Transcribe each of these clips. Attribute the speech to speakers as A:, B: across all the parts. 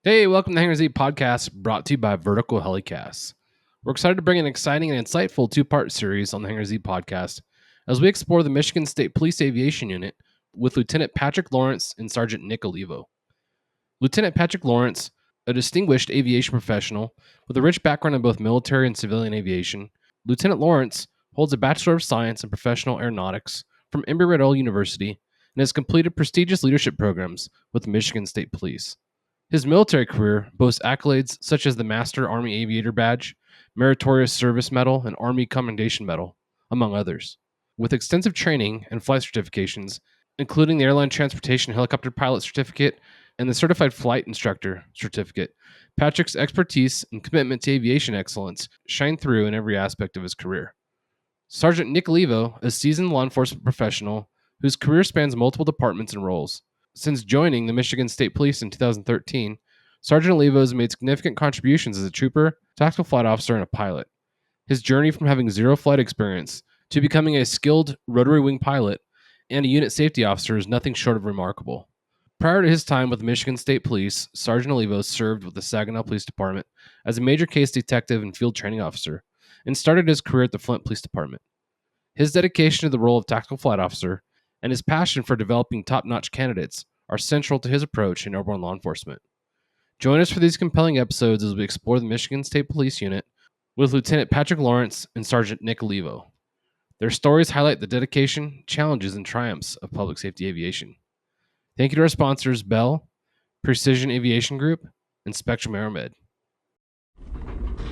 A: Hey, welcome to the Hangar Z Podcast, brought to you by Vertical Helicasts. We're excited to bring an exciting and insightful two-part series on the Hangar Z Podcast as we explore the Michigan State Police Aviation Unit with Lieutenant Patrick Lawrence and Sergeant Nick Olivo. Lieutenant Patrick Lawrence, a distinguished aviation professional with a rich background in both military and civilian aviation, Lieutenant Lawrence holds a Bachelor of Science in Professional Aeronautics from Embry-Riddle University and has completed prestigious leadership programs with the Michigan State Police. His military career boasts accolades such as the Master Army Aviator Badge, Meritorious Service Medal, and Army Commendation Medal, among others. With extensive training and flight certifications, including the Airline Transportation Helicopter Pilot Certificate and the Certified Flight Instructor Certificate, Patrick's expertise and commitment to aviation excellence shine through in every aspect of his career. Sergeant Nick Olivo, a seasoned law enforcement professional whose career spans multiple departments and roles. Since joining the Michigan State Police in 2013, Sergeant Olivo has made significant contributions as a trooper, tactical flight officer, and a pilot. His journey from having zero flight experience to becoming a skilled rotary wing pilot and a unit safety officer is nothing short of remarkable. Prior to his time with the Michigan State Police, Sergeant Olivo served with the Saginaw Police Department as a major case detective and field training officer, and started his career at the Flint Police Department. His dedication to the role of tactical flight officer and his passion for developing top-notch candidates are central to his approach in airborne law enforcement. Join us for these compelling episodes as we explore the Michigan State Police Unit with Lieutenant Patrick Lawrence and Sergeant Nick Olivo. Their stories highlight the dedication, challenges, and triumphs of public safety aviation. Thank you to our sponsors, Bell, Precision Aviation Group, and Spectrum Aeromed.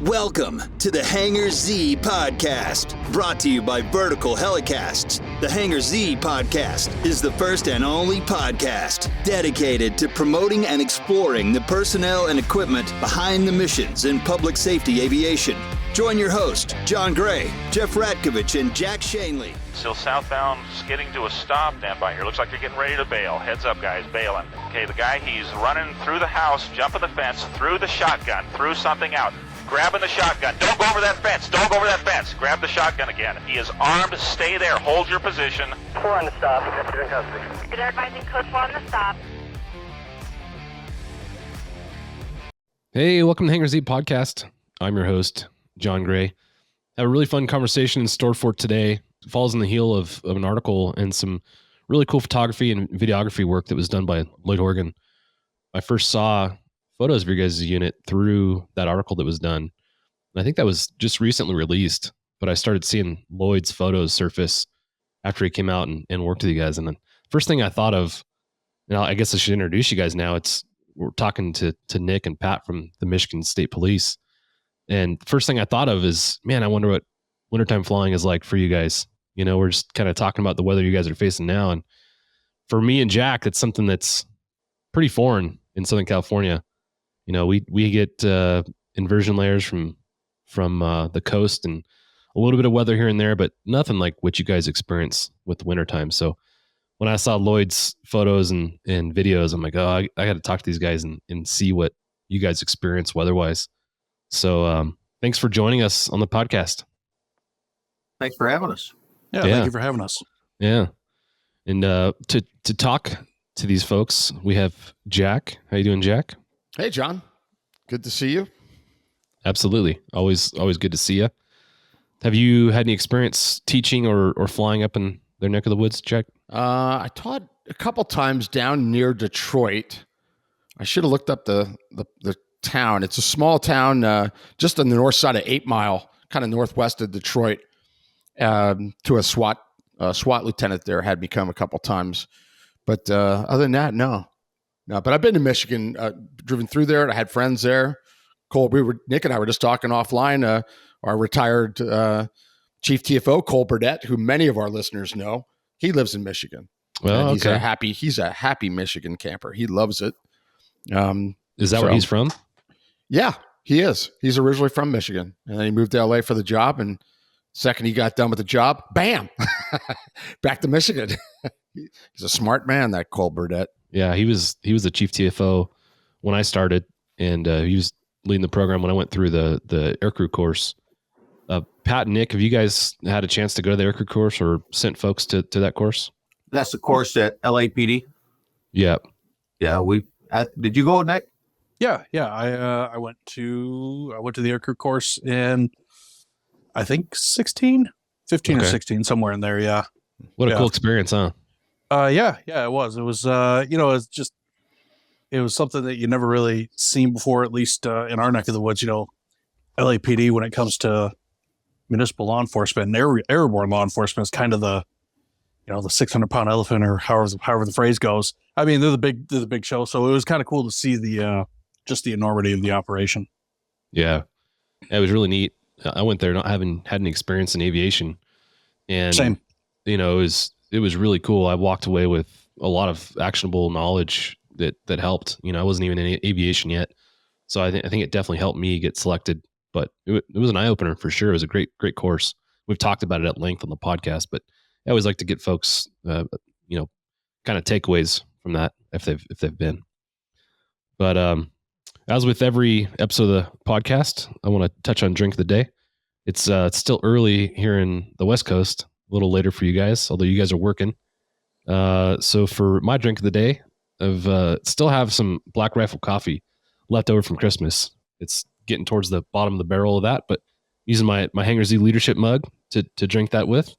B: Welcome to the Hangar Z Podcast, brought to you by Vertical Helicasts. The Hangar Z Podcast is the first and only podcast dedicated to promoting and exploring the personnel and equipment behind the missions in public safety aviation. Join your host, John Gray, Jeff Ratkovich, and Jack Shanley.
C: Still southbound, skidding to a stop. Stand by here. Looks like you're getting ready to bail. Heads up, guys, bailing. Okay, the guy, he's running through the house, jumping the fence, through the shotgun, through something out. Grabbing the shotgun. Don't go over that fence. Don't go over that fence. Grab the shotgun again. He is armed. Stay there. Hold your position.
D: 4 on the stop. You're in custody.
E: Good advising code 4 on the stop.
A: Hey, welcome to the Hangar Z Podcast. I'm your host, John Gray. I have a really fun conversation in store for today. It falls in the heel of an article and some really cool photography and videography work that was done by Lloyd Horgan. I first saw photos of your guys' unit through that article that was done. And I think that was just recently released, but I started seeing Lloyd's photos surface after he came out and worked with you guys. And the first thing I thought of, and I guess I should introduce you guys now, we're talking to Nick and Pat from the Michigan State Police. And first thing I thought of is, man, I wonder what wintertime flying is like for you guys. You know, we're just kind of talking about the weather you guys are facing now. And for me and Jack, it's something that's pretty foreign in Southern California. You know, we get inversion layers from the coast and a little bit of weather here and there, but nothing like what you guys experience with the wintertime. So when I saw Lloyd's photos and videos, I'm like, oh, I got to talk to these guys and see what you guys experience weather-wise. So thanks for joining us on the podcast.
D: Thanks for having us.
F: Yeah, thank you for having us.
A: Yeah. And to talk to these folks, we have Jack. How you doing, Jack?
F: Hey, John. Good to see you.
A: Absolutely. Always good to see you. Have you had any experience teaching or flying up in their neck of the woods, Jack?
F: I taught a couple times down near Detroit. I should have looked up the town. It's a small town just on the north side of 8 Mile, kind of northwest of Detroit. To a SWAT lieutenant there had me come a couple times. But other than that, no. But I've been to Michigan, driven through there. I had friends there. Cole, Nick and I were just talking offline. Our retired chief TFO, Cole Burdett, who many of our listeners know, he lives in Michigan.
A: Well,
F: he's a happy Michigan camper. He loves it.
A: Is that where he's from?
F: Yeah, he is. He's originally from Michigan, and then he moved to LA for the job. And second he got done with the job, bam, back to Michigan. He's a smart man, that Cole Burdett.
A: Yeah, he was a chief TFO when I started, and he was leading the program when I went through the aircrew course. Pat and Nick, have you guys had a chance to go to the aircrew course or sent folks to that course?
D: That's the course at LAPD.
A: Yeah.
D: Yeah, did you go, Nick?
G: Yeah. I went to the aircrew course in, I think 15 or 16, somewhere in there. Yeah.
A: What a cool experience, huh?
G: Yeah, it was. It was, it was something that you never really seen before, at least in our neck of the woods. LAPD, when it comes to municipal law enforcement and airborne law enforcement, is kind of the 600-pound elephant, or however the phrase goes. I mean, they're the big show. So it was kind of cool to see just the enormity of the operation.
A: Yeah, it was really neat. I went there not having had any experience in aviation, and
G: Same.
A: It was really cool. I walked away with a lot of actionable knowledge that helped. I wasn't even in aviation yet, so I think it definitely helped me get selected. But it was an eye opener for sure. It was a great course. We've talked about it at length on the podcast, but I always like to get folks, kind of takeaways from that if they've been. But as with every episode of the podcast, I want to touch on drink of the day. It's still early here in the West Coast, a little later for you guys, although you guys are working. So for my drink of the day, I've still have some Black Rifle coffee left over from Christmas. It's getting towards the bottom of the barrel of that, but using my Hangar Z leadership mug to drink that with.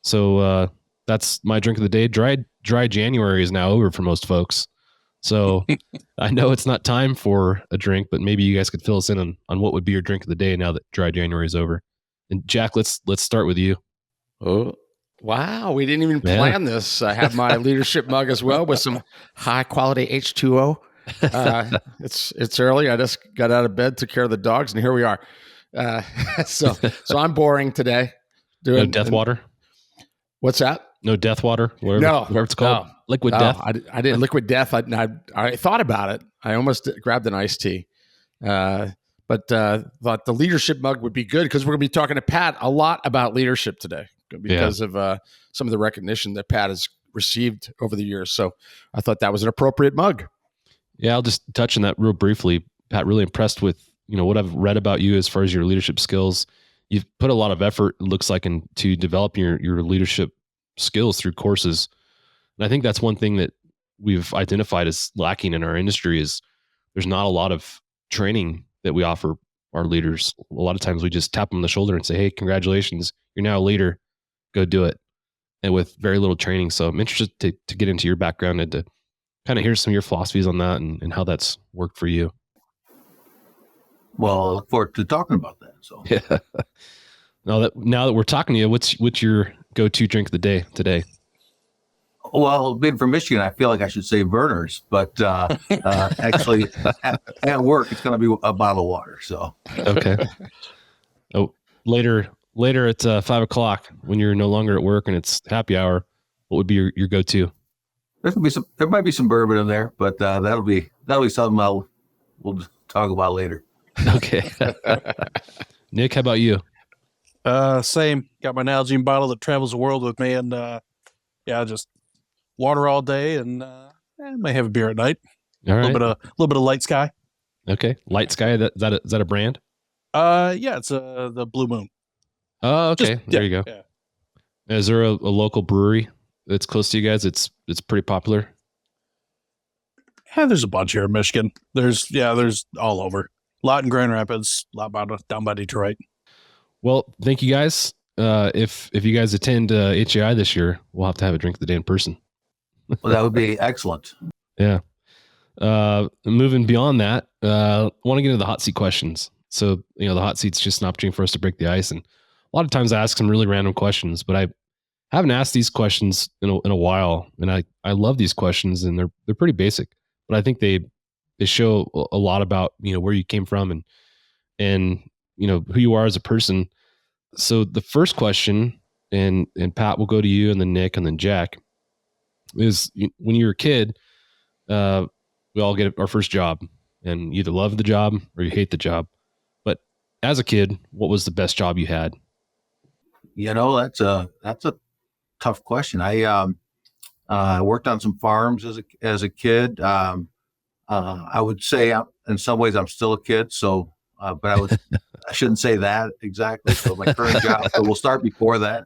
A: So that's my drink of the day. Dry January is now over for most folks. So I know it's not time for a drink, but maybe you guys could fill us in on what would be your drink of the day now that dry January is over. And Jack, let's start with you.
F: Oh, wow. We didn't even plan this. I have my leadership mug as well with some high quality H2O. It's early. I just got out of bed, took care of the dogs, and here we are. So I'm boring today.
A: No death water?
F: What's that?
A: No death water? Whatever it's called.
F: No.
A: Liquid death?
F: I didn't. Liquid death. I thought about it. I almost grabbed an iced tea. But thought the leadership mug would be good because we're going to be talking to Pat a lot about leadership today because of some of the recognition that Pat has received over the years. So I thought that was an appropriate mug. Yeah,
A: I'll just touch on that real briefly. Pat, really impressed with what I've read about you as far as your leadership skills. You've put a lot of effort, it looks like, into developing your leadership skills through courses. And I think that's one thing that we've identified as lacking in our industry is there's not a lot of training that we offer our leaders. A lot of times we just tap them on the shoulder and say, hey, congratulations, you're now a leader, go do it. And with very little training. So I'm interested to get into your background and to kind of hear some of your philosophies on that and how that's worked for you.
D: Well, I look forward to talking about that. So
A: yeah. Now that we're talking to you, what's your go-to drink of the day today?
D: Well, being from Michigan, I feel like I should say Vernors, but actually at work, it's going to be a bottle of water. So
A: okay. Oh, later at 5:00 when you're no longer at work and it's happy hour, what would be your go-to?
D: There might be some bourbon in there, but that'll be something we'll talk about later.
A: Okay. Nick, how about you?
G: Same. Got my Nalgene bottle that travels the world with me, and just water all day, and may have a beer at night.
A: All right.
G: A little bit of Light Sky.
A: Okay, Light Sky. Is that a brand?
G: Yeah, it's the Blue Moon.
A: Oh, okay. There you go.
G: Yeah.
A: Is there a local brewery that's close to you guys? It's pretty popular.
G: Yeah, there's a bunch here in Michigan. There's all over. A lot in Grand Rapids, a lot down by Detroit.
A: Well, thank you guys. If you guys attend HAI this year, we'll have to have a drink of the day in person.
D: Well, that would be excellent.
A: Yeah. Moving beyond that, I want to get into the hot seat questions. So, the hot seat's just an opportunity for us to break the ice. And a lot of times I ask some really random questions, but I haven't asked these questions in a while. And I love these questions, and they're pretty basic, but I think they show a lot about, where you came from and who you are as a person. So the first question, and Pat, will go to you, and then Nick, and then Jack, is when you were a kid, we all get our first job, and you either love the job or you hate the job. But as a kid, what was the best job you had?
D: That's a tough question. I worked on some farms as a kid. I would say in some ways I'm still a kid. So, but I shouldn't say that exactly. So my current job, so we'll start before that.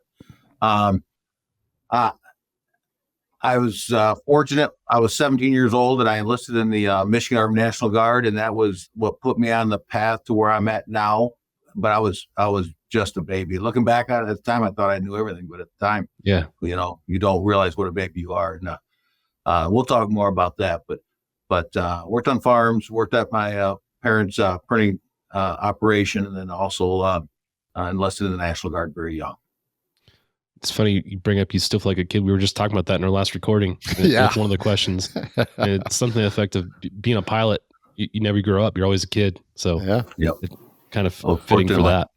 D: I was fortunate. I was 17 years old and I enlisted in the Michigan Army National Guard, and that was what put me on the path to where I'm at now. But I was just a baby. Looking back on it at the time, I thought I knew everything, but at the time,
A: Yeah.
D: You don't realize what a baby you are. And we'll talk more about that. But worked on farms, worked at my parents' printing operation, and then also enlisted in the National Guard very young.
A: It's funny you bring up you still feel like a kid. We were just talking about that in our last recording.
F: Yeah.
A: With one of the questions. And it's something to the effect of being a pilot. You never grow up. You're always a kid. So
F: Yeah.
A: it's kind of fitting for that.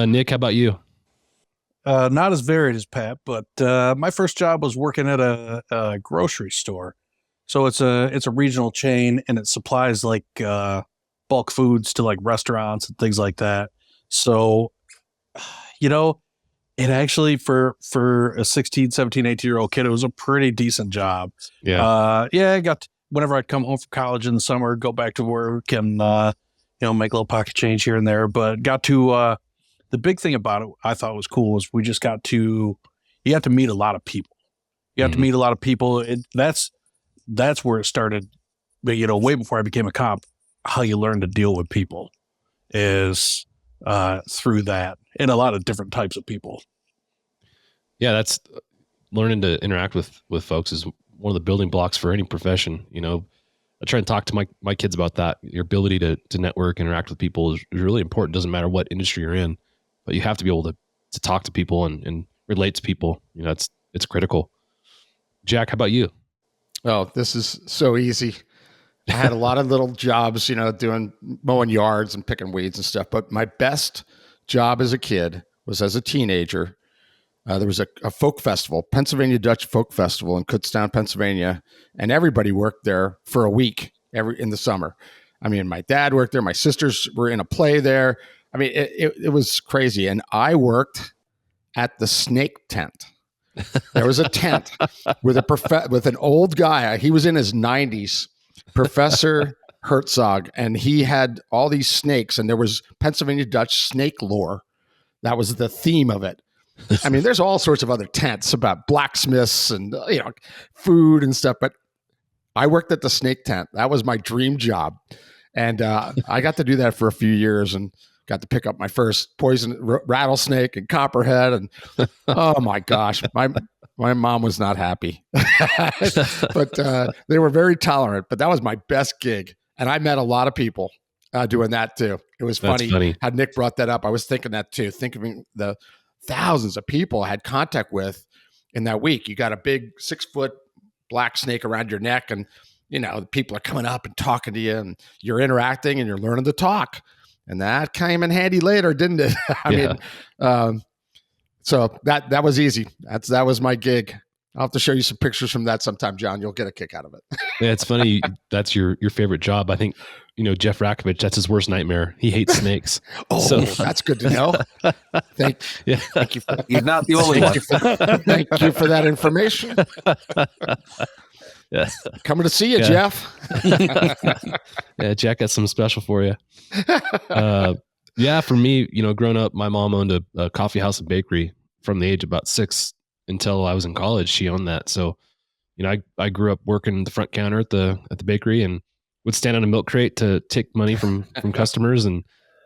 A: Nick, how about you?
G: Not as varied as Pat, but my first job was working at a grocery store. So it's a regional chain, and it supplies like bulk foods to like restaurants and things like that. So, it actually for a 16, 17, 18-year-old kid, it was a pretty decent job.
A: Yeah.
G: I got whenever I'd come home from college in the summer, go back to work and make a little pocket change here and there. But got to the big thing about it I thought was cool was you got to meet a lot of people. You have to meet a lot of people. That's where it started. But way before I became a cop, how you learn to deal with people is through that, and a lot of different types of people.
A: Yeah, that's learning to interact with folks is one of the building blocks for any profession. I try and talk to my kids about that. Your ability to network, interact with people is really important. Doesn't matter what industry you're in, but you have to be able to talk to people and relate to people. It's critical. Jack, how about you?
F: Oh, this is so easy. I had a lot of little jobs, doing mowing yards and picking weeds and stuff. But my best job as a kid was as a teenager. There was a folk festival, Pennsylvania Dutch Folk Festival in Kutztown, Pennsylvania, and everybody worked there for a week in the summer. I mean, my dad worked there. My sisters were in a play there. I mean, it was crazy. And I worked at the snake tent. There was a tent with an old guy. He was in his 90s, Professor Herzog, and he had all these snakes, and there was Pennsylvania Dutch snake lore. That was the theme of it. I mean, there's all sorts of other tents about blacksmiths and food and stuff, but I worked at the snake tent. That was my dream job, and I got to do that for a few years and got to pick up my first poison rattlesnake and copperhead. And oh my gosh, my mom was not happy, but they were very tolerant. But that was my best gig, and I met a lot of people doing that too. It was funny how Nick brought that up. I was thinking that too, thinking the thousands of people I had contact with in that week. You got a big 6-foot black snake around your neck, and people are coming up and talking to you, and you're interacting and you're learning to talk. And that came in handy later, didn't it? I mean, so that was easy. That was my gig. I'll have to show you some pictures from that sometime, John. You'll get a kick out of it.
A: Yeah, it's funny. That's your favorite job. I think, Jeff Rakovich, that's his worst nightmare. He hates snakes.
F: That's good to know. Thank you.
D: He's not the only one.
F: Thank you for that information.
A: Yeah.
F: Coming to see you, Jeff.
A: Yeah, Jack got something special for you. For me, growing up, my mom owned a coffee house and bakery from the age of about 6 until I was in college. She owned that. So, I grew up working the front counter at the bakery and would stand on a milk crate to take money from customers. And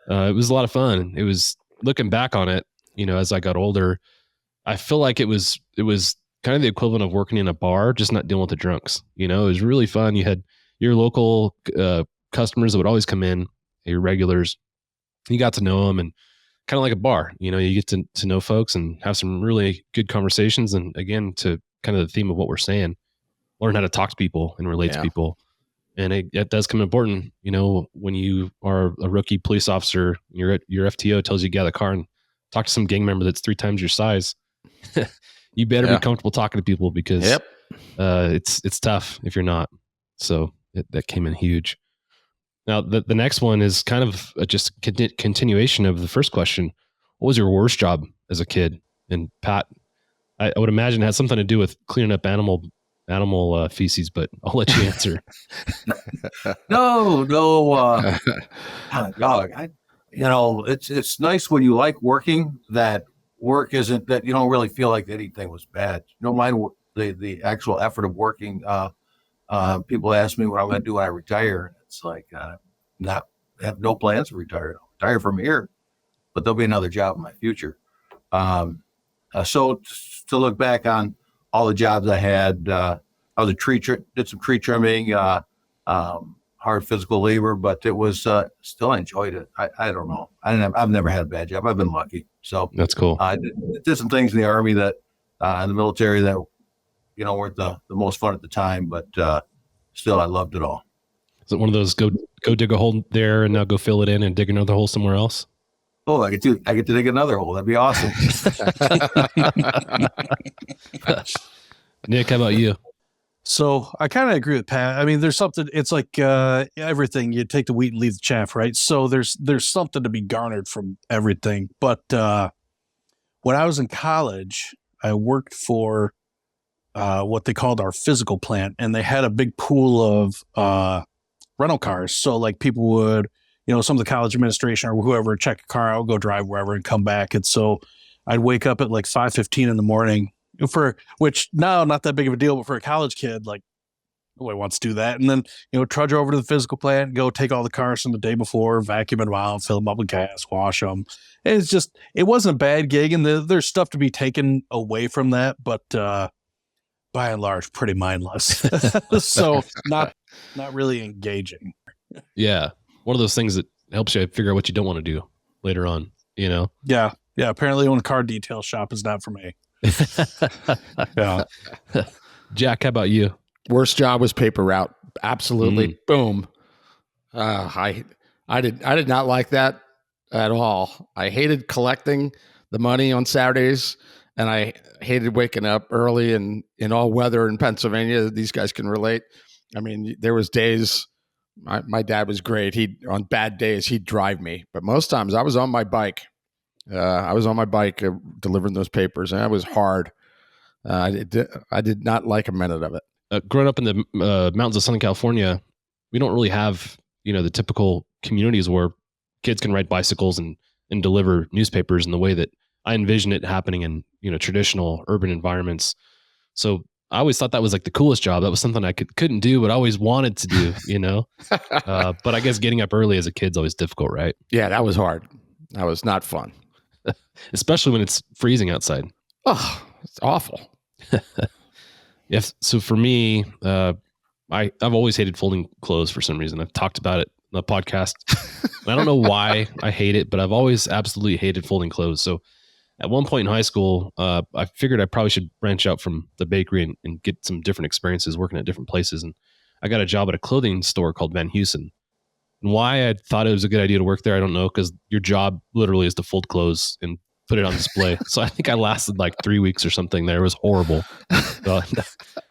A: it was a lot of fun. It was, looking back on it, as I got older, I feel like it was kind of the equivalent of working in a bar, just not dealing with the drunks. It was really fun. You had your local customers that would always come in, your regulars. You got to know them, and kind of like a bar, you get to know folks and have some really good conversations. And again, to kind of the theme of what we're saying, learn how to talk to people and relate to people. And it does come important, when you are a rookie police officer, your FTO tells you to get out of the car and talk to some gang member that's 3 times your size. You better be comfortable talking to people, because it's tough if you're not. So that came in huge. Now, the next one is kind of just a continuation of the first question. What was your worst job as a kid? And Pat, I would imagine it has something to do with cleaning up animal feces, but I'll let you answer.
D: No. It's nice when you like working, that work isn't, that you don't really feel like anything was bad. You don't mind the actual effort of working. People ask me what I'm going to do when I retire. It's like, have no plans to retire. I'll retire from here, but there'll be another job in my future. So to look back on all the jobs I had, I was did some tree trimming, hard physical labor, but it was still enjoyed it. I don't know. I've never had a bad job. I've been lucky. So
A: That's cool.
D: I did some things in the Army that in the military that weren't the most fun at the time, but still I loved it all.
A: Is it one of those go dig a hole there and now go fill it in and dig another hole somewhere else?
D: Oh, I get to dig another hole. That'd be awesome.
A: Nick, how about you?
G: So I kind of agree with Pat. I mean, there's something, it's like everything, you take the wheat and leave the chaff, right? So there's something to be garnered from everything. But when I was in college, I worked for what they called our physical plant, and they had a big pool of rental cars. So like people would, some of the college administration or whoever check a car out, go drive wherever and come back. And so I'd wake up at like 5:15 in the morning, which now not that big of a deal, but for a college kid, like nobody wants to do that. And then, trudge over to the physical plant, go take all the cars from the day before, vacuum them out, fill them up with gas, wash them. And it wasn't a bad gig. And there's stuff to be taken away from that, but by and large, pretty mindless. So not really engaging.
A: Yeah. One of those things that helps you figure out what you don't want to do later on,
G: Yeah. Yeah. Apparently owning a car detail shop is not for me. Yeah.
A: Jack, how about you?
F: Worst job was paper route. Absolutely. Boom. I did not like that at all. I hated collecting the money on Saturdays, and I hated waking up early and in all weather in Pennsylvania. These guys can relate. I mean, there was days my dad was great. On bad days, he'd drive me, but most times I was on my bike. Delivering those papers, and that was hard. I did not like a minute of it.
A: Growing up in the mountains of Southern California, we don't really have, the typical communities where kids can ride bicycles and deliver newspapers in the way that I envision it happening in, traditional urban environments. So I always thought that was like the coolest job. That was something I couldn't do, but I always wanted to do, but I guess getting up early as a kid's always difficult, right?
F: Yeah, that was hard. That was not fun.
A: Especially when it's freezing outside.
F: Oh, it's awful.
A: Yes. So for me, I've always hated folding clothes for some reason. I've talked about it on the podcast. I don't know why I hate it, but I've always absolutely hated folding clothes. So at one point in high school, I figured I probably should branch out from the bakery and get some different experiences working at different places. And I got a job at a clothing store called Van Heusen. And why I thought it was a good idea to work there, I don't know, because your job literally is to fold clothes and put it on display. So I think I lasted like 3 weeks or something there. It was horrible. So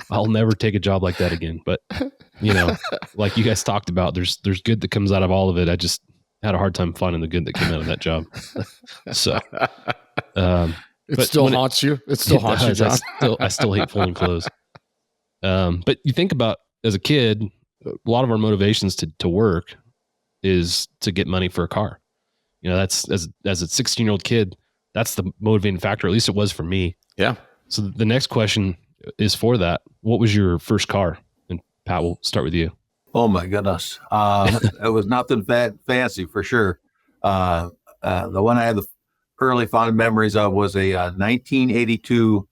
A: I'll never take a job like that again. But, like you guys talked about, there's good that comes out of all of it. I just had a hard time finding the good that came out of that job. So
F: it still haunts you. It still haunts you, John.
A: I still hate folding clothes. But you think about, as a kid, a lot of our motivations to work is to get money for a car. That's as a 16-year-old kid, that's the motivating factor. At least it was for me.
F: Yeah.
A: So the next question is for that. What was your first car? And Pat, we'll start with you.
D: Oh my goodness. It was nothing fancy for sure. The one I had the early fond memories of was a 1982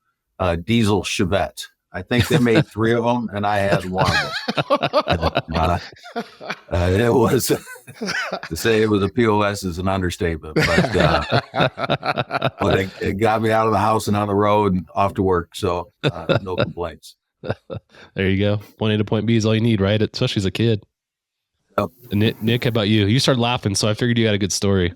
D: diesel Chevette. I think they made 3 of them, and I had one of them. It was to say it was a POS is an understatement, but it got me out of the house and on the road and off to work. So no complaints.
A: There you go. Point A to point B is all you need, right? Especially as a kid.
D: Yep.
A: Nick, how about you? You started laughing, so I figured you had a good story.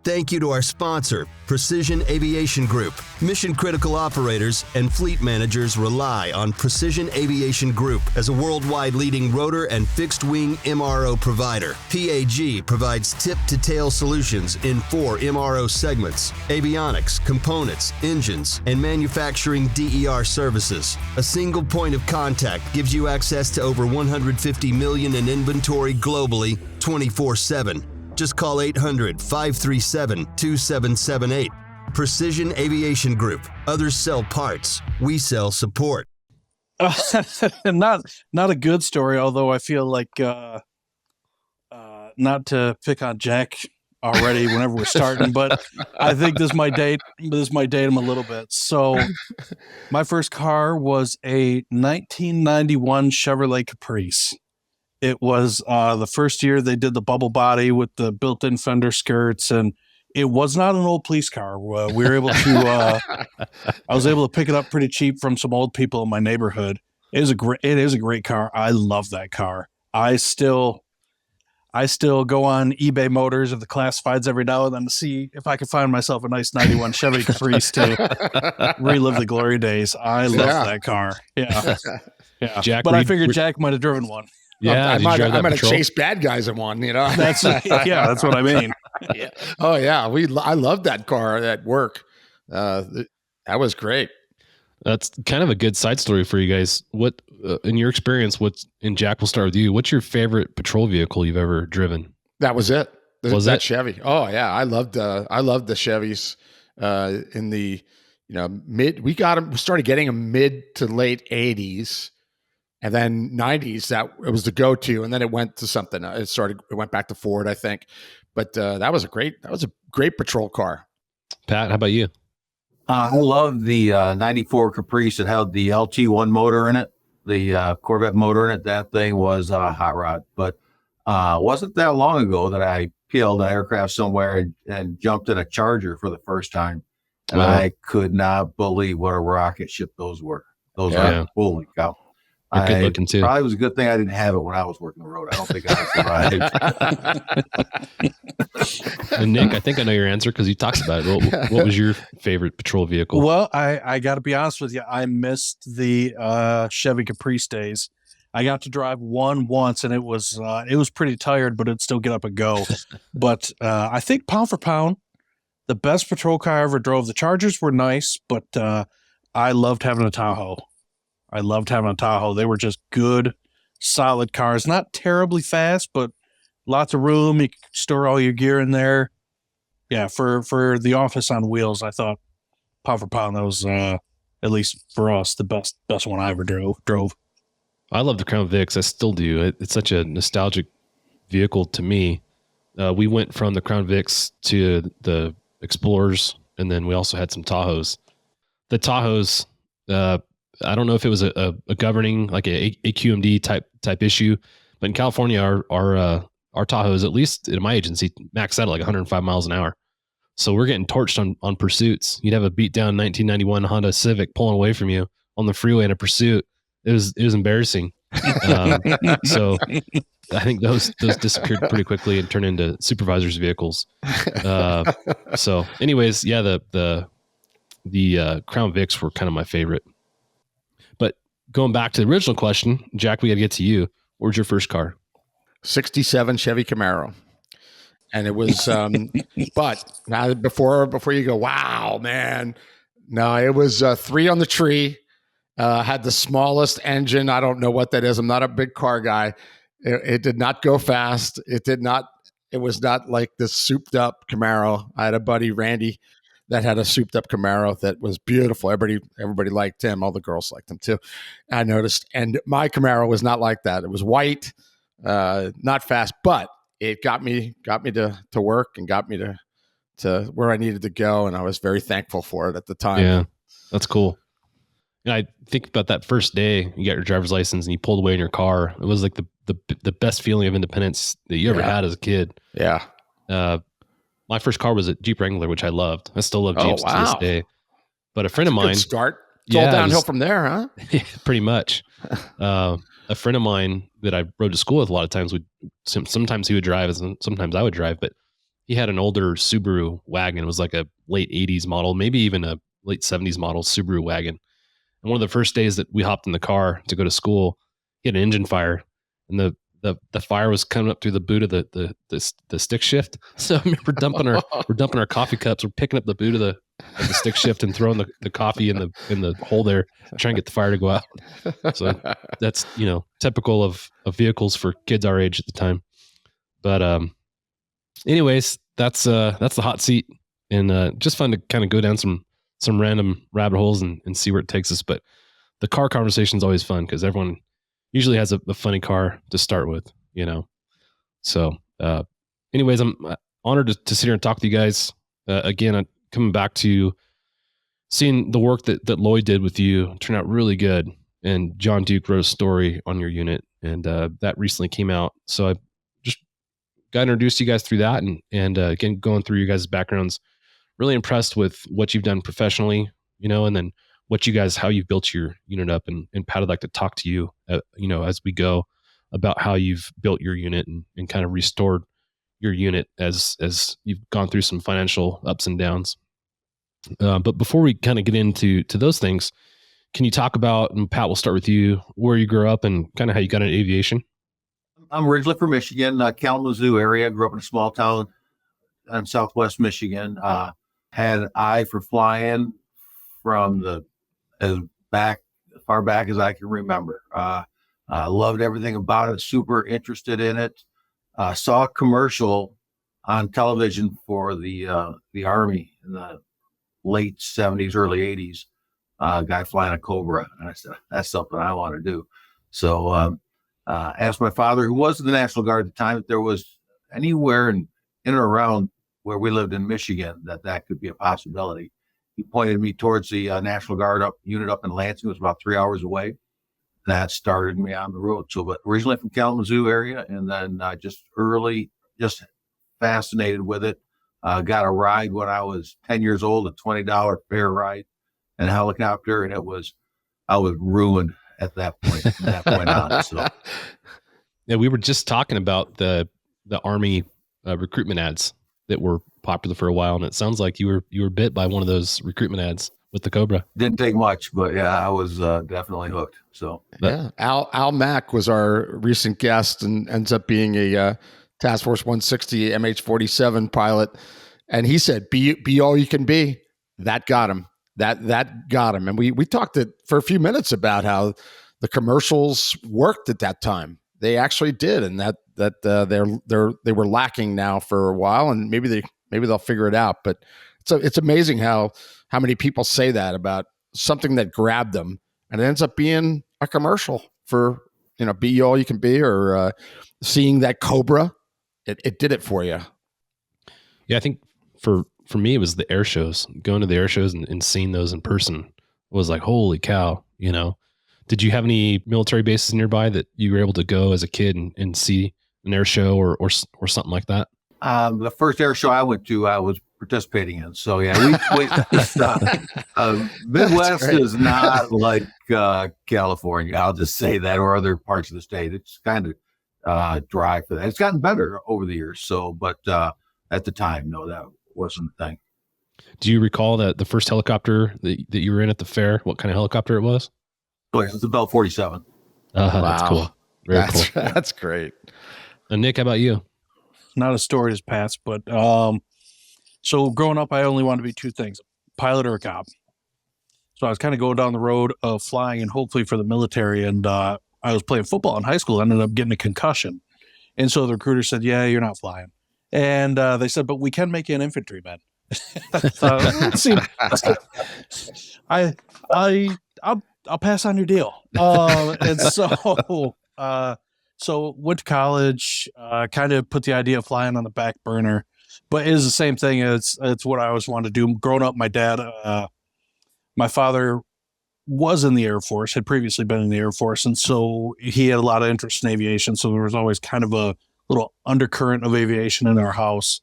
B: Thank you to our sponsor, Precision Aviation Group. Mission-critical operators and fleet managers rely on Precision Aviation Group as a worldwide leading rotor and fixed-wing MRO provider. PAG provides tip-to-tail solutions in 4 MRO segments: avionics, components, engines, and manufacturing DER services. A single point of contact gives you access to over 150 million in inventory globally, 24/7. Just call 800-537-2778. Precision Aviation Group. Others sell parts. We sell support.
G: Not a good story, although I feel like not to pick on Jack already whenever we're starting, but I think this might date him a little bit. So my first car was a 1991 Chevrolet Caprice. It was the first year they did the bubble body with the built-in fender skirts, and it was not an old police car. We were able to I was able to pick it up pretty cheap from some old people in my neighborhood. It is a great car. I love that car. I still go on eBay Motors or the classifieds every now and then to see if I can find myself a nice 91 Chevy Caprice to relive the glory days. I love that car. Yeah. Yeah.
A: Jack,
G: but I figured Jack might have driven one.
A: Yeah,
F: I might have chased bad guys in one,
G: That's that's what I mean.
F: Yeah. Oh yeah. I love that car at work. That was great.
A: That's kind of a good side story for you guys. What, in your experience, and Jack, we'll start with you. What's your favorite patrol vehicle you've ever driven?
F: That was it.
A: Was
F: that
A: it?
F: Chevy? Oh yeah, I loved the Chevys in the mid. We started getting them mid to late 80s, and then 90s. It was the go-to, and then it went to something. It went back to Ford, I think. But that was a great patrol car.
A: Pat, how about you?
D: I love the 94 Caprice. It had the LT1 motor in it, the Corvette motor in it. That thing was a hot rod. But wasn't that long ago that I peeled an aircraft somewhere and jumped in a Charger for the first time. And I could not believe what a rocket ship those were. Those are holy cow.
A: They're good looking too.
D: Probably was a good thing I didn't have it when I was working the road. I don't think I survived.
A: And Nick, I think I know your answer because you talked about it. What was your favorite patrol vehicle?
G: Well, I got to be honest with you. I missed the Chevy Caprice days. I got to drive one once, and it was pretty tired, but it'd still get up and go. But I think pound for pound, the best patrol car I ever drove. The Chargers were nice, but I loved having a Tahoe. They were just good, solid cars. Not terribly fast, but lots of room. You could store all your gear in there. Yeah, for the office on wheels, I thought pound for pound, that was, at least for us, the best one I ever drove.
A: I love the Crown Vics. I still do. It's such a nostalgic vehicle to me. We went from the Crown Vics to the Explorers, and then we also had some Tahoes. The Tahoes, I don't know if it was a governing, like a QMD type issue, but in California, our Tahoes, at least in my agency, maxed out at like 105 miles an hour. So we're getting torched on pursuits. You'd have a beat down 1991 Honda Civic pulling away from you on the freeway in a pursuit. It was embarrassing. So I think those disappeared pretty quickly and turned into supervisors' vehicles. So anyways, yeah, the Crown Vics were kind of my favorite. But going back to the original question, Jack, we got to get to you. What was your first car?
F: 67 Chevy Camaro. And it was, but now before you go, wow, man. No, it was 3 on the tree. Had the smallest engine. I don't know what that is. I'm not a big car guy. It did not go fast. It was not like this souped up Camaro. I had a buddy, Randy, that had a souped up Camaro that was beautiful. Everybody liked him. All the girls liked him too, I noticed. And my Camaro was not like that. It was white, not fast, but it got me to work and got me to where I needed to go. And I was very thankful for it at the time.
A: Yeah, that's cool. And I think about that first day you got your driver's license and you pulled away in your car. It was like the best feeling of independence that you ever had as a kid.
F: Yeah.
A: My first car was a Jeep Wrangler, which I loved. I still love Jeeps to this day. But a friend of mine,
F: start. It's all downhill from there, huh?
A: Pretty much. A friend of mine that I rode to school with a lot of times sometimes he would drive and sometimes I would drive, but he had an older Subaru wagon. It was like a late 80s model, maybe even a late 70s model Subaru wagon. And one of the first days that we hopped in the car to go to school, he had an engine fire, and the fire was coming up through the boot of the stick shift. So I remember we're dumping our coffee cups, we're picking up the boot of the stick shift and throwing the coffee in the hole there, trying to get the fire to go out. So that's, typical of vehicles for kids our age at the time. But anyways, that's the hot seat. just fun to kind of go down some random rabbit holes and see where it takes us. But the car conversation is always fun because everyone usually has a funny car to start with, you know. So, anyways, I'm honored to sit here and talk to you guys. Again, I'm coming back to seeing the work that Lloyd did with you turned out really good. And John Duke wrote a story on your unit, and that recently came out. So I just got introduced to you guys through that, and again, going through your guys' backgrounds, really impressed with what you've done professionally, you know, and then how you've built your unit up. And Pat, I'd like to talk to you, you know, as we go about how you've built your unit and kind of restored your unit as you've gone through some financial ups and downs. But before we kind of get into those things, can you talk about, and Pat, we'll start with you, where you grew up and kind of how you got into aviation?
D: I'm originally from Michigan, Kalamazoo area. Grew up in a small town in Southwest Michigan. Had an eye for flying from as far back as I can remember. Loved everything about it. Super interested in it. Saw a commercial on television for the Army in the late 70s, early 80s. Guy flying a Cobra, and I said, "That's something I want to do." So asked my father, who was in the National Guard at the time, if there was anywhere in and around where we lived in Michigan that could be a possibility. He pointed me towards the National Guard unit up in Lansing. It was about 3 hours away. That started me on the road. So, but originally from Kalamazoo area, and then just fascinated with it. Got a ride when I was 10 years old, a $20 fare ride and helicopter, and I was ruined at that point. From that point on. So,
A: yeah, we were just talking about the Army recruitment ads that were popular for a while, and it sounds like you were bit by one of those recruitment ads with the Cobra.
D: Didn't take much, but yeah, I was definitely hooked. So
F: yeah, Al Mack was our recent guest and ends up being a Task Force 160 MH-47 pilot, and he said, "Be all you can be." That got him. That got him. And we talked for a few minutes about how the commercials worked at that time. They actually did, and that they were lacking now for a while, and maybe they'll figure it out. But it's amazing how many people say that about something that grabbed them, and it ends up being a commercial for, you know, be all you can be, or seeing that Cobra. It did it for you.
A: Yeah, I think for me, it was the air shows. Going to the air shows and seeing those in person was like, holy cow, you know. Did you have any military bases nearby that you were able to go as a kid and see an air show or something like that?
D: The first air show I went to, I was participating in. So yeah, Midwest is not like California. I'll just say that, or other parts of the state. It's kind of dry for that. It's gotten better over the years. So, but at the time, no, that wasn't a thing.
A: Do you recall the first helicopter that you were in at the fair? What kind of helicopter it was?
D: Oh, yeah, it was the Bell 47.
A: Wow. That's cool. Very cool.
F: That's great.
A: And Nick, how about you?
G: Not as storied as Pat's, but so growing up, I only wanted to be two things: a pilot or a cop. So I was kind of going down the road of flying and hopefully for the military. And I was playing football in high school. I ended up getting a concussion. And so the recruiter said, "Yeah, you're not flying." And they said, "But we can make you an infantryman." I'll pass on your deal. And so went to college, kind of put the idea of flying on the back burner, but it is the same thing. It's what I always wanted to do. Growing up, my father was in the Air Force, had previously been in the Air Force. And so he had a lot of interest in aviation. So there was always kind of a little undercurrent of aviation in our house.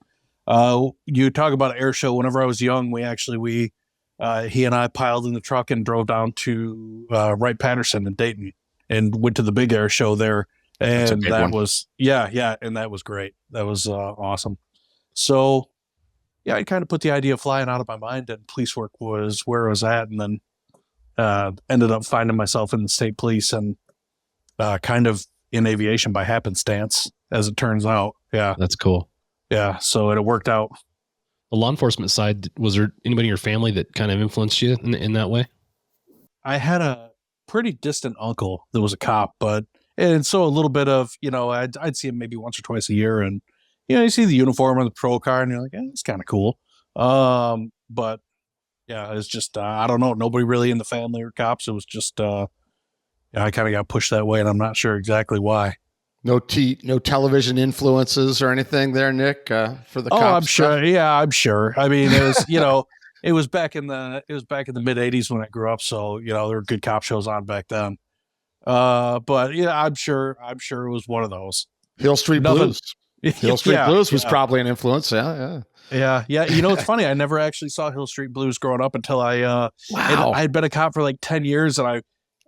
G: You talk about an air show. Whenever I was young, he and I piled in the truck and drove down to Wright-Patterson in Dayton and went to the big air show there. And that was, and that was great. That was awesome. So, yeah, I kind of put the idea of flying out of my mind, and police work was where I was at, and then ended up finding myself in the state police and kind of in aviation by happenstance, as it turns out. Yeah.
A: That's cool.
G: Yeah. So it worked out.
A: The law enforcement side, was there anybody in your family that kind of influenced you in that way?
G: I had a pretty distant uncle that was a cop, and so a little bit of, I'd see him maybe once or twice a year, and, you see the uniform on the patrol car and you're like, it's kind of cool. But yeah, it's just, I don't know. Nobody really in the family or cops. It was just, I kind of got pushed that way, and I'm not sure exactly why.
F: No television influences or anything there, Nick, for the cops.
G: I'm sure. Yeah, I'm sure. I mean, it was, it was back in the mid '80s when I grew up. So, there were good cop shows on back then. But yeah, I'm sure it was one of those.
F: Hill Street Blues. Hill Street Blues was probably an influence. Yeah.
G: It's funny. I never actually saw Hill Street Blues growing up until I had been a cop for like 10 years. And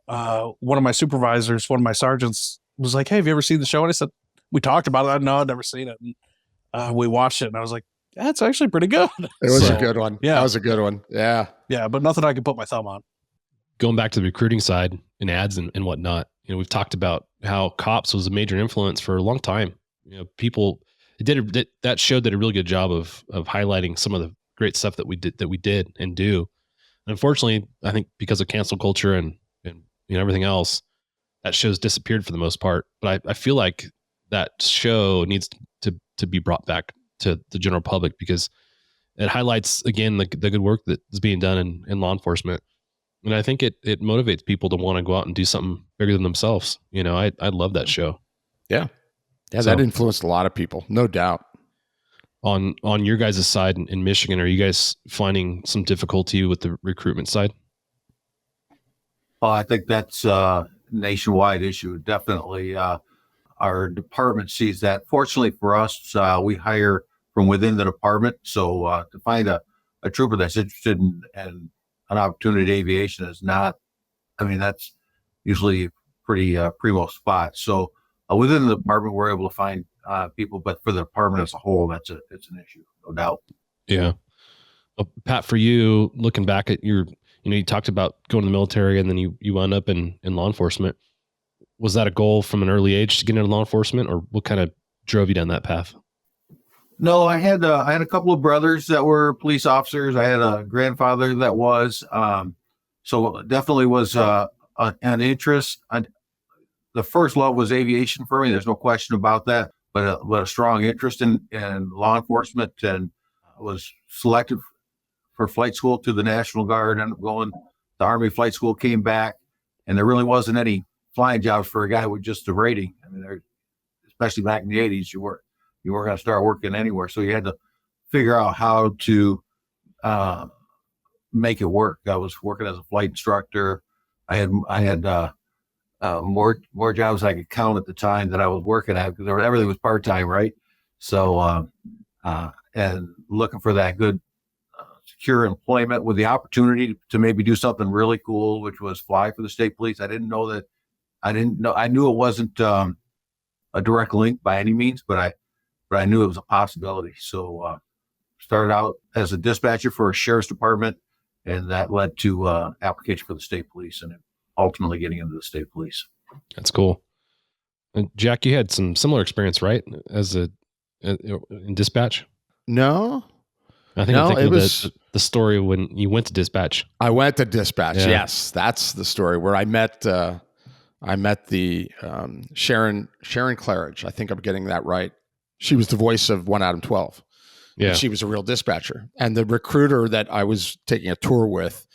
G: one of my supervisors, one of my sergeants was like, "Hey, have you ever seen the show?" And I said, "We talked about it." No, I'd never seen it. And we watched it, and I was like, "That's actually pretty good."
F: It was a good one. Yeah, that was a good one. Yeah.
G: Yeah. But nothing I could put my thumb on.
A: Going back to the recruiting side and ads and whatnot, we've talked about how cops was a major influence for a long time. People that show did a really good job of highlighting some of the great stuff that we did and do. And unfortunately, I think because of cancel culture and everything else, that show's disappeared for the most part. But I feel like that show needs to be brought back to the general public, because it highlights again the good work that is being done in law enforcement. And I think it motivates people to want to go out and do something bigger than themselves. I love that show.
F: Yeah. Yeah, that influenced a lot of people, no doubt.
A: On your guys' side in Michigan, are you guys finding some difficulty with the recruitment side?
D: Well, I think that's a nationwide issue. Definitely, our department sees that. Fortunately for us, we hire from within the department. So to find a trooper that's interested in an opportunity at aviation is not, that's usually pretty primo spot. So within the department, we're able to find people, but for the department as a whole, it's an issue, no doubt.
A: Yeah. Pat, for you, looking back at your, you talked about going to the military and then you wound up in law enforcement. Was that a goal from an early age to get into law enforcement, or what kind of drove you down that path?
D: No, I had a couple of brothers that were police officers. I had a grandfather that was, so definitely was an interest. The first love was aviation for me. There's no question about that, but a strong interest in law enforcement, and I was selected for flight school to the National Guard. Ended up going, the Army flight school came back, and there really wasn't any flying jobs for a guy with just a rating. Especially back in the 80s, you weren't going to start working anywhere. So you had to figure out how to make it work. I was working as a flight instructor. I had more jobs I could count at the time that I was working at, because everything was part-time, right? So, and looking for that good, secure employment with the opportunity to maybe do something really cool, which was fly for the state police. I knew it wasn't a direct link by any means, but I knew it was a possibility. So, started out as a dispatcher for a sheriff's department, and that led to application for the state police, and ultimately getting into the state police.
A: That's cool. And Jack, you had some similar experience, right? In dispatch?
F: No.
A: I think I'm thinking of the story when you went to dispatch.
F: I went to dispatch. Yeah. Yes. That's the story where I met the Sharon Claridge. I think I'm getting that right. She was the voice of 1 Adam 12. Yeah. She was a real dispatcher. And the recruiter that I was taking a tour with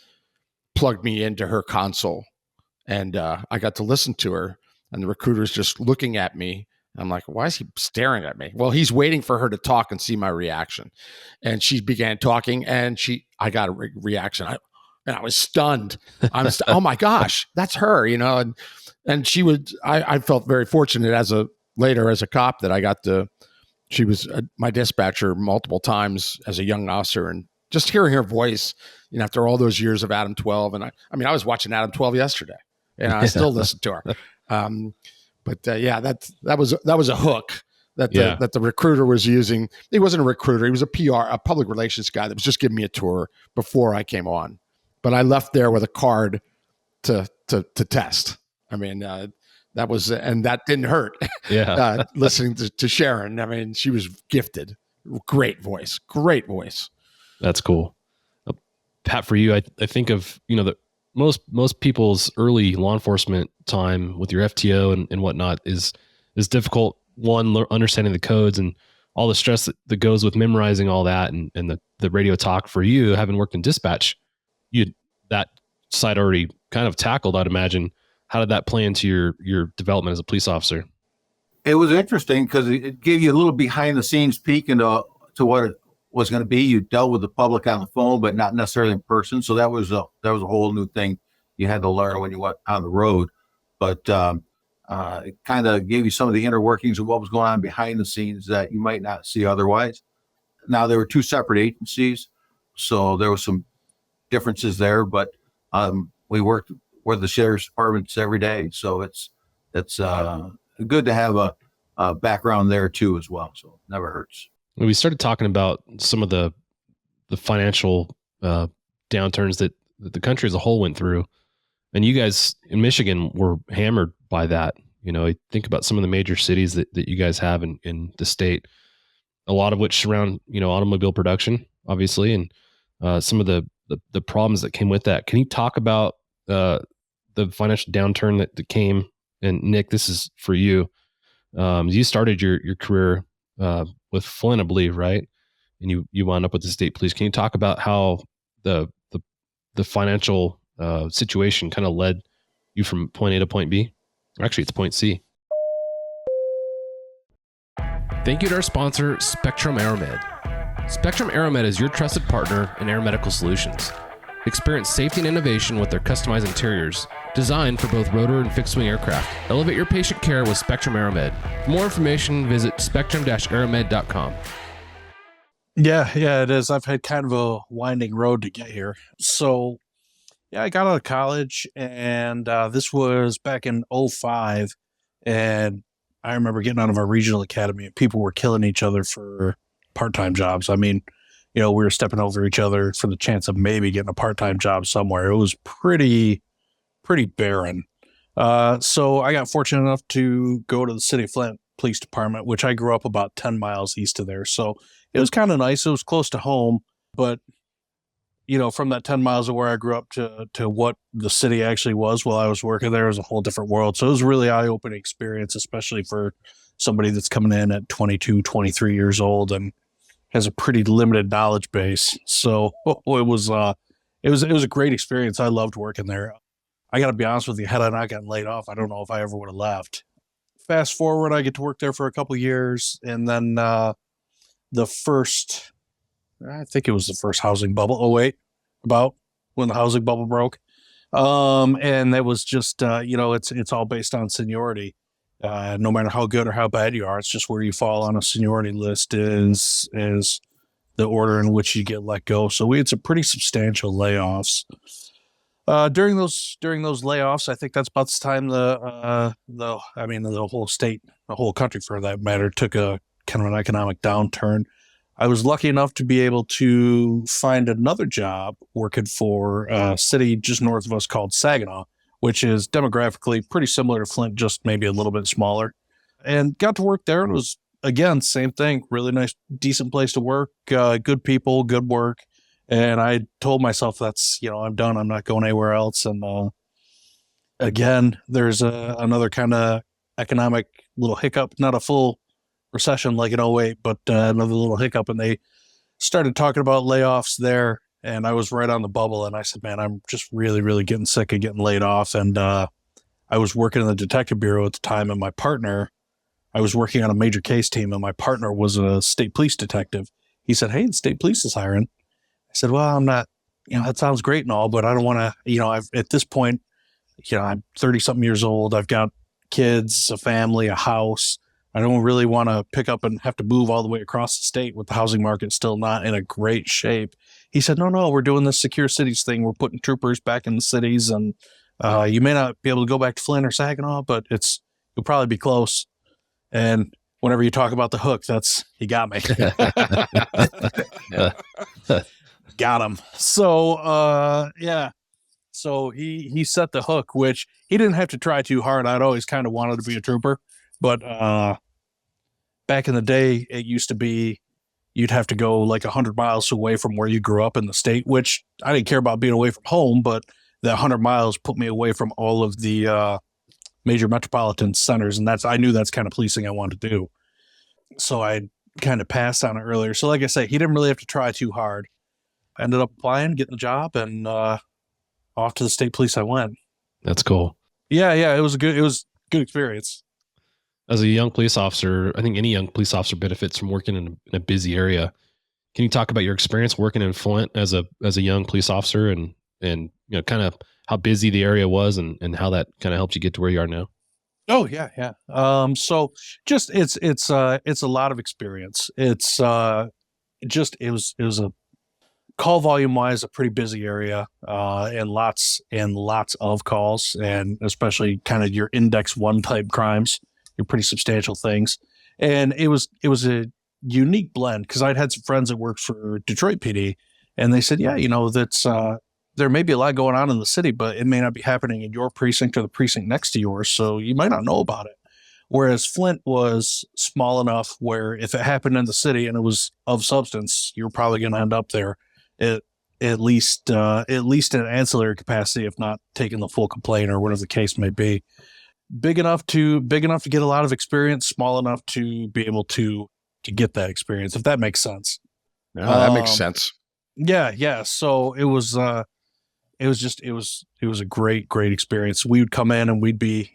F: plugged me into her console. And I got to listen to her, and the recruiter's just looking at me. I'm like, why is he staring at me? Well, he's waiting for her to talk and see my reaction. And she began talking, and I got a reaction. I was stunned. Oh my gosh, that's her, and she would, I felt very fortunate as a cop that she was my dispatcher multiple times as a young officer, and just hearing her voice, after all those years of Adam 12. And I was watching Adam 12 yesterday, and I still listen to her. That was a hook that the recruiter was using. He wasn't a recruiter. He was a public relations guy that was just giving me a tour before I came on. But I left there with a card to test. That was, and that didn't hurt. Yeah. Listening to Sharon. She was gifted. Great voice.
A: That's cool. Pat, for you, I think of, the most people's early law enforcement time with your FTO and whatnot is difficult. One, understanding the codes, and all the stress that goes with memorizing all that and the radio talk for you, having worked in dispatch, that side already kind of tackled, I'd imagine. How did that play into your development as a police officer?
D: It was interesting because it gave you a little behind the scenes peek into what it was going to be. You dealt with the public on the phone, but not necessarily in person. So that was a whole new thing you had to learn when you went on the road. But it kind of gave you some of the inner workings of what was going on behind the scenes that you might not see otherwise. Now, there were two separate agencies, so there was some differences there, but we worked with the sheriff's departments every day. So it's good to have a background there too as well. So it never hurts.
A: We started talking about some of the financial downturns that the country as a whole went through. And you guys in Michigan were hammered by that. Think about some of the major cities that you guys have in the state, a lot of which surround, automobile production, obviously, and some of the problems that came with that. Can you talk about the financial downturn that came? And Nick, this is for you. You started your career with Flint, I believe, right? And you wound up with the state police. Can you talk about how the financial situation kind of led you from point A to point B? Actually, it's point C. Thank you to our sponsor, Spectrum AeroMed. Spectrum AeroMed is your trusted partner in aeromedical solutions. Experience safety and innovation with their customized interiors, designed for both rotor and fixed-wing aircraft. Elevate your patient care with Spectrum AeroMed. For more information, visit spectrum-aeromed.com.
G: Yeah, it is. I've had kind of a winding road to get here. So, I got out of college, and this was back in 2005, and I remember getting out of our regional academy, and people were killing each other for part-time jobs. I mean, we were stepping over each other for the chance of maybe getting a part-time job somewhere. It was pretty barren. So I got fortunate enough to go to the City of Flint Police Department, which I grew up about 10 miles east of there. So it was kind of nice. It was close to home, but from that 10 miles of where I grew up to what the city actually was while I was working there was a whole different world. So it was a really eye-opening experience, especially for somebody that's coming in at 22, 23 years old and has a pretty limited knowledge base. So it was a great experience. I loved working there. I got to be honest with you, had I not gotten laid off, I don't know if I ever would have left. Fast forward, I get to work there for a couple of years, and then I think it was the first housing bubble, about when the housing bubble broke. And that was just, it's all based on seniority. No matter how good or how bad you are, it's just where you fall on a seniority list is the order in which you get let go. So we had some pretty substantial layoffs. During those layoffs, I think that's about the time the whole state, the whole country for that matter, took a kind of an economic downturn. I was lucky enough to be able to find another job working for a city just north of us called Saginaw, which is demographically pretty similar to Flint, just maybe a little bit smaller. And got to work there. And it was, again, same thing, really nice, decent place to work, good people, good work. And I told myself that's, I'm done. I'm not going anywhere else. And again, there's another kind of economic little hiccup, not a full recession like in 2008, but another little hiccup. And they started talking about layoffs there. And I was right on the bubble. And I said, man, I'm just really, really getting sick of getting laid off. And I was working in the detective bureau at the time. And I was working on a major case team. And my partner was a state police detective. He said, hey, the state police is hiring. I said, well, I'm not, that sounds great and all, but I don't want to, at this point, I'm 30 something years old. I've got kids, a family, a house. I don't really want to pick up and have to move all the way across the state with the housing market still not in a great shape. He said, no, we're doing this secure cities thing. We're putting troopers back in the cities, and you may not be able to go back to Flint or Saginaw, but you'll probably be close. And whenever you talk about the hook, he got me. Got him. So, So he set the hook, which he didn't have to try too hard. I'd always kind of wanted to be a trooper, but back in the day, it used to be you'd have to go like 100 miles away from where you grew up in the state, which I didn't care about being away from home, but the 100 miles put me away from all of the major metropolitan centers, and I knew that's kind of policing I wanted to do. So I kind of passed on it earlier. So like I say, he didn't really have to try too hard. I ended up applying, getting the job, and off to the state police I went.
A: That's cool.
G: Yeah, it was a good experience.
A: As a young police officer, I think any young police officer benefits from working in a busy area. Can you talk about your experience working in Flint as a young police officer and kind of how busy the area was and how that kind of helped you get to where you are now?
G: Oh yeah. So just it's a lot of experience. It was a call volume wise a pretty busy area, and lots of calls, and especially kind of your index 1 type crimes, your pretty substantial things. And it was a unique blend because I'd had some friends that worked for Detroit PD, and they said, yeah, that's there may be a lot going on in the city, but it may not be happening in your precinct or the precinct next to yours, so you might not know about it. Whereas Flint was small enough where if it happened in the city and it was of substance, you're probably going to end up there at least in an ancillary capacity, if not taking the full complaint or whatever the case may be. Big enough to get a lot of experience, small enough to be able to get that experience, if that makes sense.
F: No, that makes sense.
G: Yeah. So it was a great experience. We would come in and we'd be,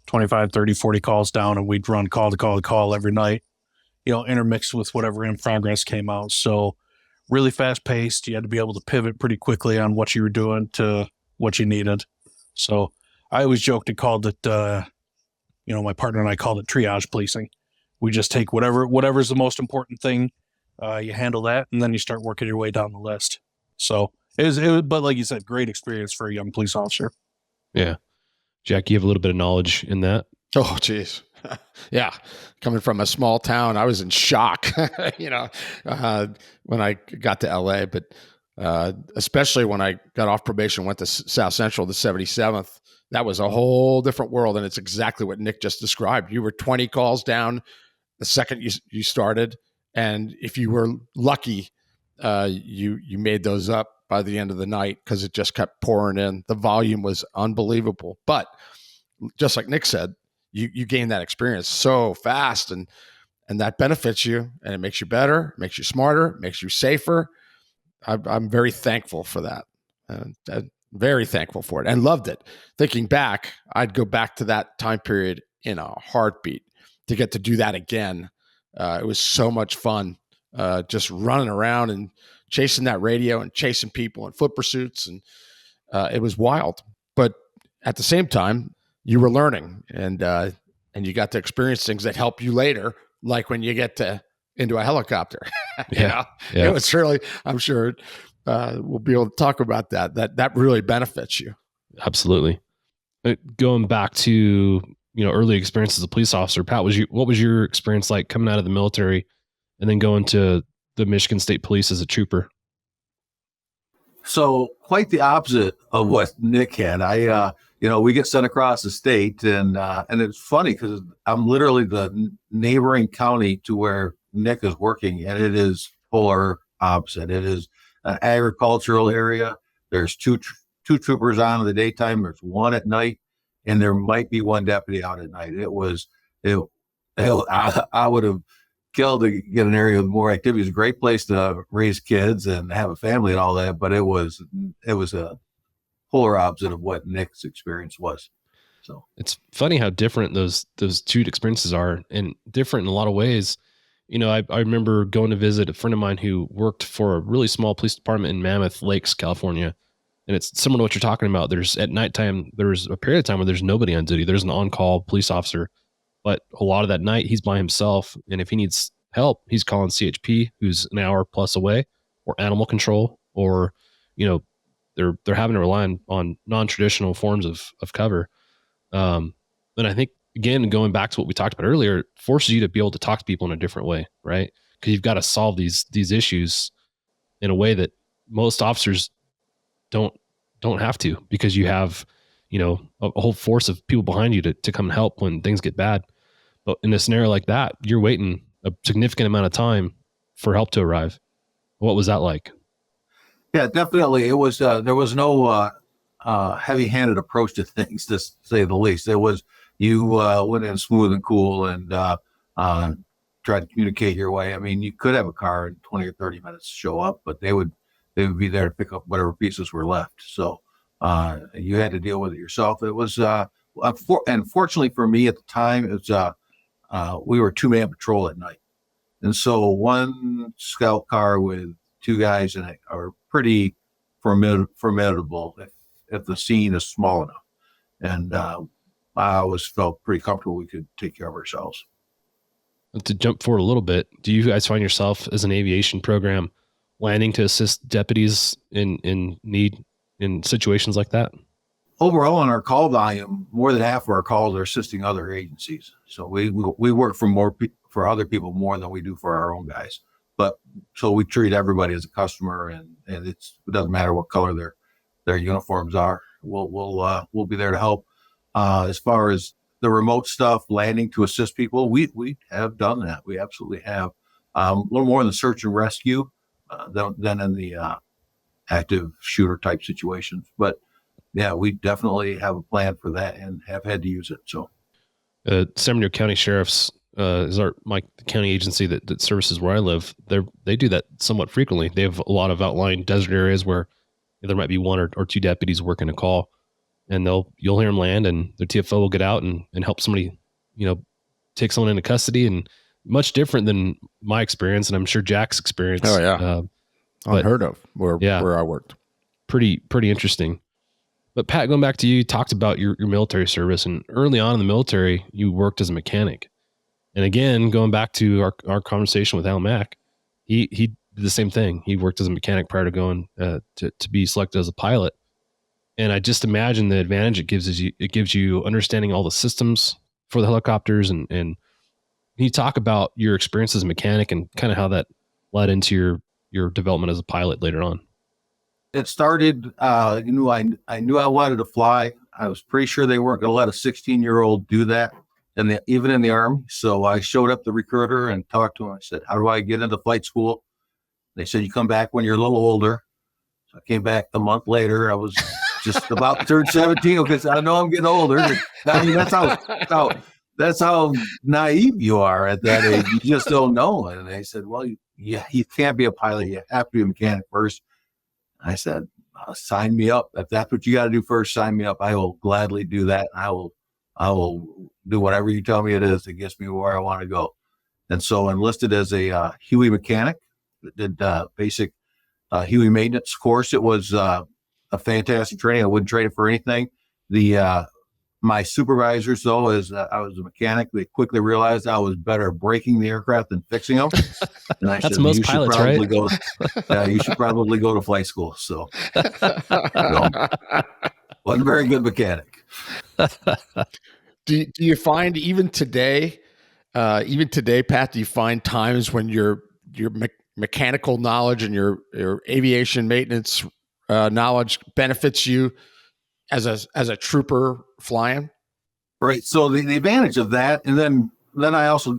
G: 25, 30, 40 calls down, and we'd run call to call to call every night, intermixed with whatever in progress came out. So really fast paced. You had to be able to pivot pretty quickly on what you were doing to what you needed. So I always joked and called it, my partner and I called it triage policing. We just take whatever's the most important thing. You handle that, and then you start working your way down the list. So it was, but like you said, great experience for a young police officer.
A: Yeah. Jack, you have a little bit of knowledge in that.
F: Oh, geez. Yeah. Coming from a small town, I was in shock, when I got to LA, but especially when I got off probation, went to South Central, the 77th, that was a whole different world. And it's exactly what Nick just described. You were 20 calls down the second you started. And if you were lucky, you made those up by the end of the night because it just kept pouring in. The volume was unbelievable. But just like Nick said, you gain that experience so fast, and that benefits you, and it makes you better, makes you smarter, makes you safer. I'm very thankful for that. Very thankful for it, and loved it. Thinking back, I'd go back to that time period in a heartbeat to get to do that again. It was so much fun, just running around and chasing that radio and chasing people in foot pursuits. And it was wild. But at the same time, you were learning, and you got to experience things that help you later, like when you get into a helicopter.
A: Yeah.
F: It was really, I'm sure we'll be able to talk about that really benefits you.
A: Absolutely. Going back to, early experience as a police officer, Pat, what was your experience like coming out of the military and then going to the Michigan State Police as a trooper?
D: So quite the opposite of what Nick had. We get sent across the state, and it's funny because I'm literally the neighboring county to where Nick is working, and it is polar opposite. It is an agricultural area. There's two troopers on in the daytime. There's one at night, and there might be one deputy out at night. I would have killed to get an area with more activity. It's a great place to raise kids and have a family and all that, but it was a polar opposite of what Nick's experience was. So
A: it's funny how different those two experiences are, and different in a lot of ways. I remember going to visit a friend of mine who worked for a really small police department in Mammoth Lakes, California. And it's similar to what you're talking about. There's at nighttime, there's a period of time where there's nobody on duty. There's an on-call police officer, but a lot of that night he's by himself. And if he needs help, he's calling CHP, who's an hour plus away, or animal control, or, they're having to rely on non-traditional forms of cover. And I think, again, going back to what we talked about earlier, it forces you to be able to talk to people in a different way, right? Because you've got to solve these issues in a way that most officers don't have to, because you have, a whole force of people behind you to come and help when things get bad. But in a scenario like that, you're waiting a significant amount of time for help to arrive. What was that like?
D: Yeah, definitely. It was, there was no heavy-handed approach to things, to say the least. It was, you went in smooth and cool, and try to communicate your way. I mean, you could have a car in 20 or 30 minutes show up, but they would be there to pick up whatever pieces were left. So you had to deal with it yourself. It was, and fortunately for me at the time, it was, we were 2-man patrol at night. And so one scout car with 2 guys in it are pretty formidable if the scene is small enough. And I always felt pretty comfortable we could take care of ourselves.
A: To jump forward a little bit, do you guys find yourself as an aviation program landing to assist deputies in need in situations like that?
D: Overall, in our call volume, more than half of our calls are assisting other agencies. So we work for other people more than we do for our own guys. But so we treat everybody as a customer, and it doesn't matter what color their uniforms are. We'll be there to help. As far as the remote stuff, landing to assist people, we have done that. We absolutely have. A little more in the search and rescue than in the active shooter type situations. But yeah, we definitely have a plan for that and have had to use it. So,
A: San Bernardino County Sheriff's is my county agency that services where I live. They do that somewhat frequently. They have a lot of outlying desert areas where there might be 1 or 2 deputies working a call, and you'll hear them land, and their TFO will get out and help somebody, take someone into custody. And much different than my experience, and I'm sure Jack's experience.
F: Oh yeah, unheard of where I worked.
A: Pretty interesting. But Pat, going back to you talked about your military service, and early on in the military, you worked as a mechanic. And again, going back to our conversation with Al Mack, he did the same thing. He worked as a mechanic prior to going to be selected as a pilot. And I just imagine the advantage it gives you understanding all the systems for the helicopters. And can you talk about your experience as a mechanic and kind of how that led into your development as a pilot later on?
D: It started, I knew I wanted to fly. I was pretty sure they weren't going to let a 16-year-old do that, even in the Army. So I showed up the recruiter and talked to him. I said, how do I get into flight school? They said, you come back when you're a little older. So I came back a month later. I was just about to turn 17 because I know I'm getting older. I mean, that's how naive you are at that age. You just don't know. And they said, well, you can't be a pilot. You have to be a mechanic first. I said, sign me up. If that's what you got to do first, sign me up. I will gladly do that. I will do whatever you tell me it is that gets me where I want to go. And so enlisted as a Huey mechanic, did basic Huey maintenance course. It was a fantastic training. I wouldn't trade it for anything. My supervisors, though, as I was a mechanic, they quickly realized I was better breaking the aircraft than fixing them. And I
A: That's
D: said,
A: most pilots, right?
D: You should probably go to flight school. So, wasn't a very good mechanic.
F: Do you find even today, Pat, do you find times when your mechanical knowledge and your aviation maintenance knowledge benefits you as a trooper flying?
D: Right. So the advantage of that, and then I also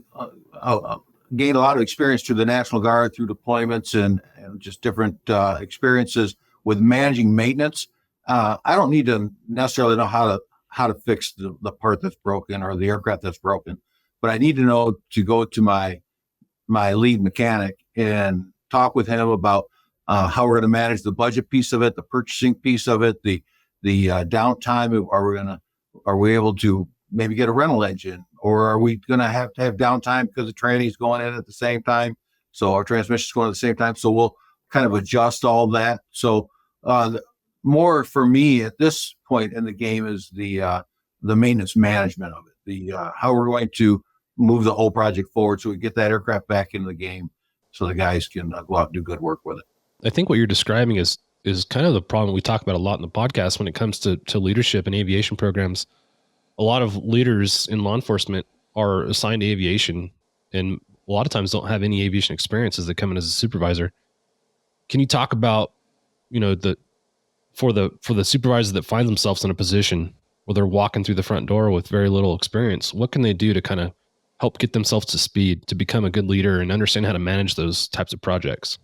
D: gained a lot of experience through the National Guard, through deployments and just different experiences with managing maintenance. I don't need to necessarily know how to fix the part that's broken or the aircraft that's broken, but I need to know to go to my lead mechanic and talk with him about how we're going to manage the budget piece of it, the purchasing piece of it, the downtime. Are we able to maybe get a rental engine, or are we going to have downtime because the training's going in at the same time? So our transmission's going at the same time. So we'll kind of adjust all that. So more for me at this point in the game is the maintenance management of it, how we're going to move the whole project forward so we get that aircraft back into the game so the guys can go out and do good work with it.
A: I think what you're describing is kind of the problem we talk about a lot in the podcast when it comes to leadership and aviation programs. A lot of leaders in law enforcement are assigned to aviation and a lot of times don't have any aviation experience as they come in as a supervisor. Can you talk about, for the supervisors that find themselves in a position where they're walking through the front door with very little experience, what can they do to kind of help get themselves to speed to become a good leader and understand how to manage those types of projects?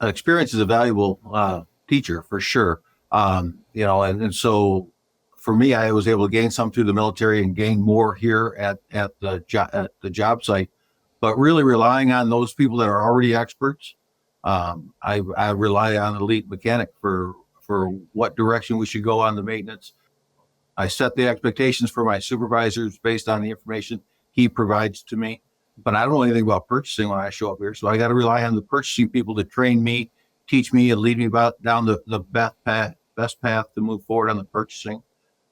D: Experience is a valuable teacher for sure. And so for me, I was able to gain some through the military and gain more here at the job site. but really relying on those people that are already experts. I rely on the lead mechanic for what direction we should go on the maintenance. I set the expectations for my supervisors based on the information he provides to me, but I don't know anything about purchasing when I show up here. So I got to rely on the purchasing people to train me, teach me, and lead me down the best path to move forward on the purchasing.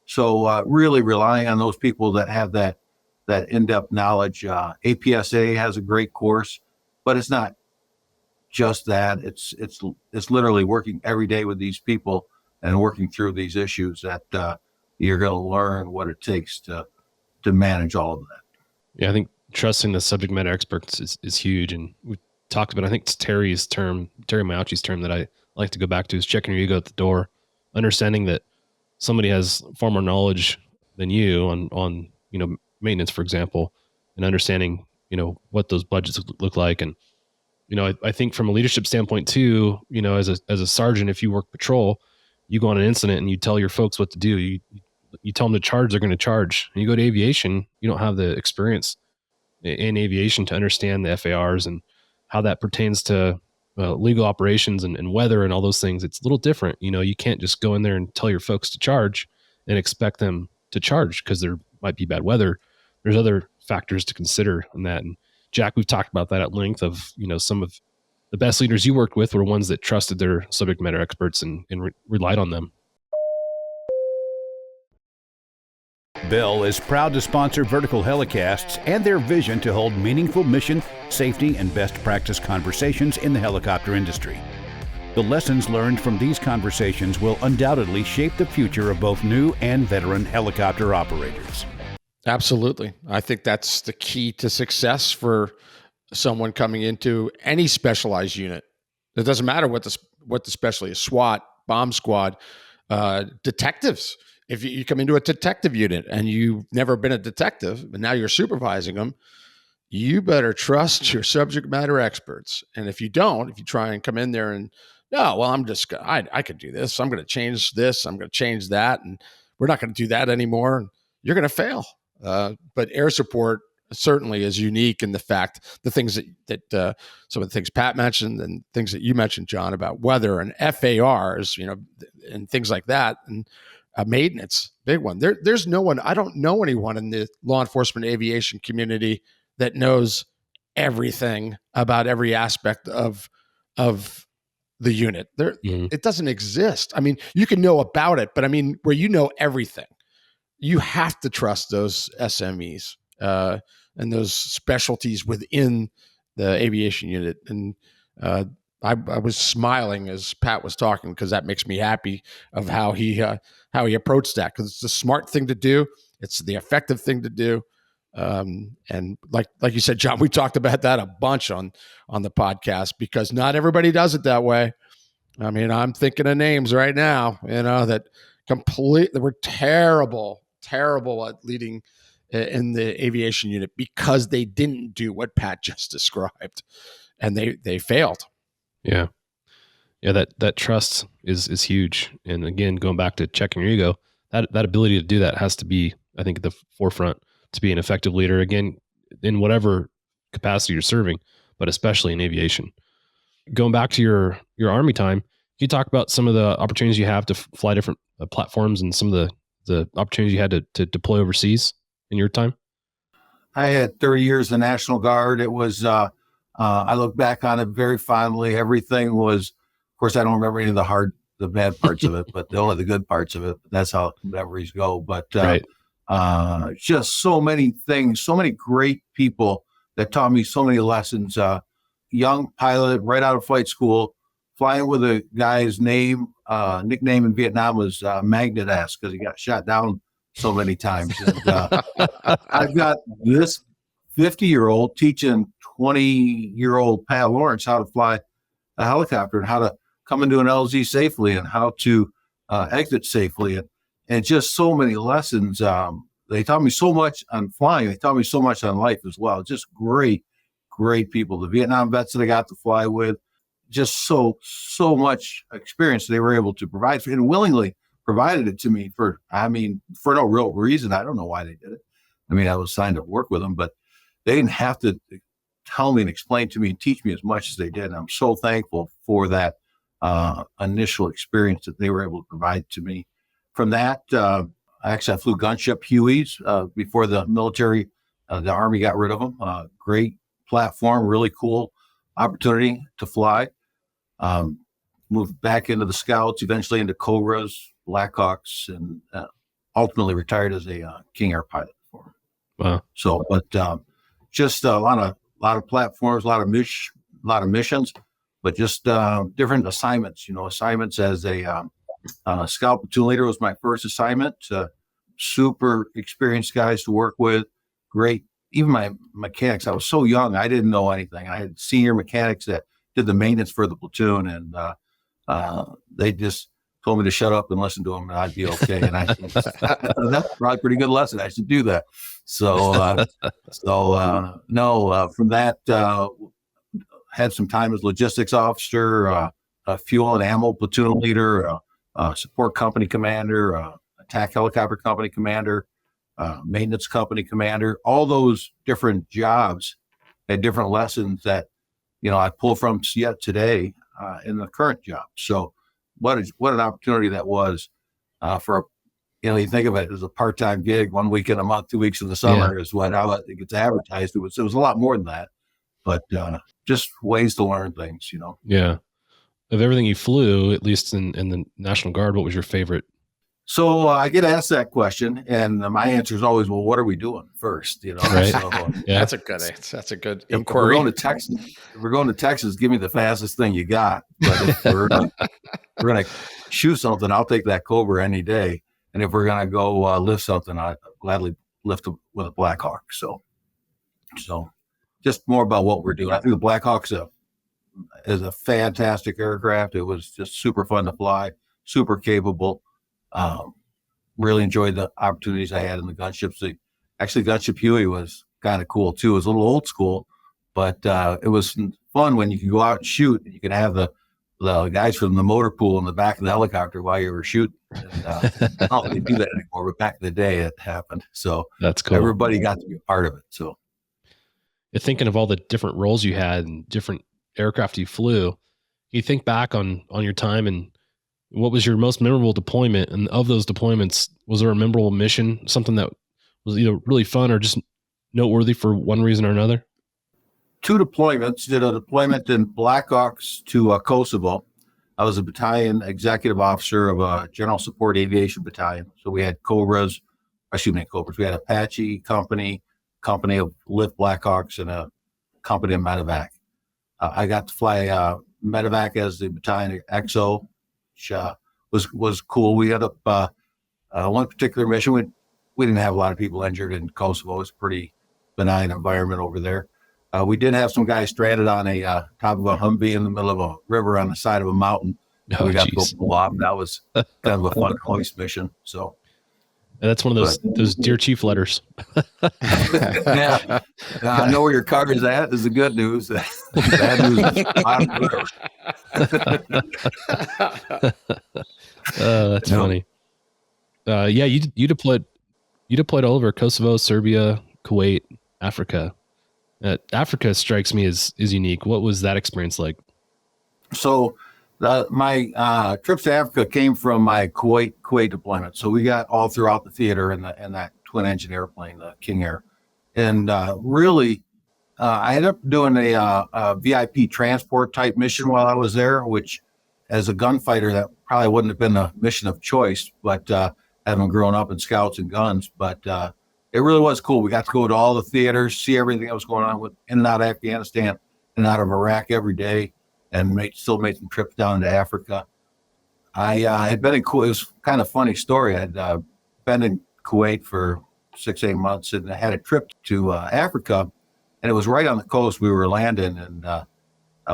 D: So really relying on those people that have that in-depth knowledge. APSA has a great course, but it's not just that. It's literally working every day with these people and working through these issues that you're going to learn what it takes to manage all of that.
A: Yeah, I think trusting the subject matter experts is huge. And we talked about, I think it's Terry Maiucci's term that I like to go back to, is checking your ego at the door, understanding that somebody has far more knowledge than you on maintenance, for example, and understanding, what those budgets look like. And, I think from a leadership standpoint too, as a sergeant, if you work patrol, you go on an incident and you tell your folks what to do. You tell them to charge, they're going to charge. And you go to aviation, you don't have the experience in aviation to understand the FARs and how that pertains to legal operations and weather and all those things. It's a little different. You can't just go in there and tell your folks to charge and expect them to charge because there might be bad weather. There's other factors to consider in that. And Jack, we've talked about that at length of, some of the best leaders you worked with were ones that trusted their subject matter experts and relied on them.
H: Bell is proud to sponsor Vertical Helicasts and their vision to hold meaningful mission, safety, and best practice conversations in the helicopter industry. The lessons learned from these conversations will undoubtedly shape the future of both new and veteran helicopter operators.
F: Absolutely. I think that's the key to success for someone coming into any specialized unit. It doesn't matter what the specialty is, SWAT, bomb squad, detectives. If you come into a detective unit and you've never been a detective, but now you're supervising them, you better trust your subject matter experts. And if you don't, if you try and come in there and, no, well, I could do this. I'm going to change this. I'm going to change that. And we're not going to do that anymore. You're going to fail. But air support certainly is unique in the fact, the things that some of the things Pat mentioned and things that you mentioned, John, about weather and FARs, and things like that. And maintenance, big one. There's no one, I don't know anyone in the law enforcement aviation community that knows everything about every aspect of the unit. It doesn't exist. I mean, you can know about it, but I mean, where you know everything, you have to trust those SMEs and those specialties within the aviation unit. And I was smiling as Pat was talking because that makes me happy of how he approached that, because it's the smart thing to do. It's the effective thing to do. And like you said, John, we talked about that a bunch on the podcast because not everybody does it that way. I mean, I'm thinking of names right now, that were terrible at leading in the aviation unit because they didn't do what Pat just described, and they failed.
A: Yeah. That trust is huge. And again, going back to checking your ego, that ability to do that has to be, I think, at the forefront to be an effective leader, again, in whatever capacity you're serving, but especially in aviation. Going back to your Army time, can you talk about some of the opportunities you have to fly different platforms and some of the opportunities you had to deploy overseas in your time?
D: I had 30 years in the National Guard. It was, I look back on it very fondly. Everything was, of course, I don't remember any of the bad parts of it, but only the good parts of it. That's how memories go. But
A: right.
D: Just so many things, so many great people that taught me so many lessons. Young pilot, right out of flight school, flying with a guy's nickname in Vietnam was Magnet Ass because he got shot down so many times. And, I've got this 50-year-old teaching 20-year-old Pat Lawrence how to fly a helicopter and how to come into an LZ safely and how to exit safely. And just so many lessons. They taught me so much on flying. They taught me so much on life as well. Just great people. The Vietnam vets that I got to fly with, just so much experience they were able to provide and willingly provided it to me for no real reason. I don't know why they did it. I mean, I was signed to work with them, but they didn't have to tell me and explain to me and teach me as much as they did. And I'm so thankful for that initial experience that they were able to provide to me. From that, I flew gunship Hueys before the military, the Army got rid of them. Great platform, really cool opportunity to fly. Moved back into the Scouts, eventually into Cobras, Blackhawks, and ultimately retired as a King Air pilot for them.
A: Wow.
D: So, but just a lot of platforms, a lot of missions, but just different assignments. Assignments as a Scout platoon leader was my first assignment. Super experienced guys to work with. Great. Even my mechanics, I was so young, I didn't know anything. I had senior mechanics that did the maintenance for the platoon, and they just told me to shut up and listen to them, and I'd be okay. And I said, that's probably a pretty good lesson. I should do that. So, from that, had some time as logistics officer, a fuel and ammo platoon leader, support company commander, attack helicopter company commander, maintenance company commander. All those different jobs had different lessons that, I pull from yet today in the current job. So what an opportunity that was for, you think of it as a part-time gig, 1 week in a month, 2 weeks in the summer is how it gets advertised. It was a lot more than that, but just ways to learn things,
A: Yeah. Of everything you flew, at least in the National Guard, what was your favorite?
D: So I get asked that question, and my answer is always, well, what are we doing first?
A: Right.
D: So,
A: Yeah.
F: That's a good answer. That's a good
D: if
F: inquiry.
D: we're going to Texas, give me the fastest thing you got. But if we're going to shoot something, I'll take that Cobra any day. And if we're going to go lift something, I'd gladly lift with a Black Hawk. So just more about what we're doing. I think the Black Hawk's is a fantastic aircraft. It was just super fun to fly, super capable. Really enjoyed the opportunities I had in the gunships. Actually, gunship Huey was kind of cool too. It was a little old school, but it was fun when you could go out and shoot, and you could have the guys from the motor pool in the back of the helicopter while you were shooting. And, I don't think they do that anymore, but back in the day it happened. So
A: that's cool.
D: Everybody got to be a part of it. So
A: you're thinking of all the different roles you had and different aircraft you flew. You think back on your time, and what was your most memorable deployment? And of those deployments, was there a memorable mission, something that was either really fun or just noteworthy for one reason or another?
D: 2 deployments. Did a deployment in Blackhawks to Kosovo. I was a battalion executive officer of a General Support Aviation Battalion. So we had Cobras. We had Apache company of lift Blackhawks, and a company of medevac. I got to fly medevac as the battalion XO, which was cool. We had up one particular mission. We didn't have a lot of people injured in Kosovo. It was a pretty benign environment over there. We did have some guys stranded on a top of a Humvee in the middle of a river on the side of a mountain. We got to go pull off. That was kind of a fun hoist mission. So
A: that's one of those Dear Chief letters.
D: Yeah, I know where your car is at. Is the good news. Bad news.
A: That's funny. You deployed all over Kosovo, Serbia, Kuwait, Africa. Africa strikes me as unique. What was that experience like?
D: So my trips to Africa came from my Kuwait deployment. So we got all throughout the theater in that twin engine airplane, the King Air. And really, I ended up doing a VIP transport type mission while I was there, which as a gunfighter, that probably wouldn't have been a mission of choice, but having grown up in scouts and guns, but it really was cool. We got to go to all the theaters, see everything that was going on in and out of Afghanistan and out of Iraq every day, and still made some trips down to Africa. I had been in Kuwait. It was kind of a funny story. I'd been in Kuwait for 6-8 months, and I had a trip to Africa, and it was right on the coast we were landing, and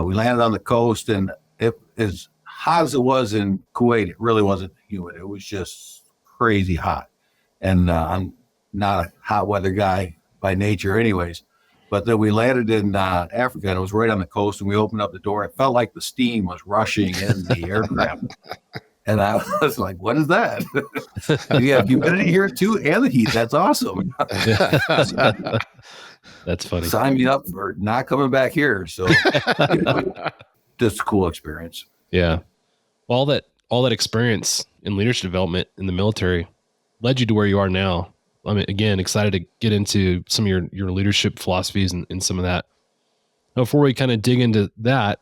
D: we landed on the coast, and it as hot as it was in Kuwait, it really wasn't humid. It was just crazy hot, and I'm not a hot weather guy by nature anyways, but then we landed in Africa, and it was right on the coast, and we opened up the door. It felt like the steam was rushing in the aircraft. And I was like, what is that? You have humidity here too, and the heat. That's awesome.
A: That's funny.
D: Sign me up for not coming back here. So just a cool experience.
A: Yeah. All that experience in leadership development in the military led you to where you are now. I mean, again, excited to get into some of your leadership philosophies and some of that. Before we kind of dig into that,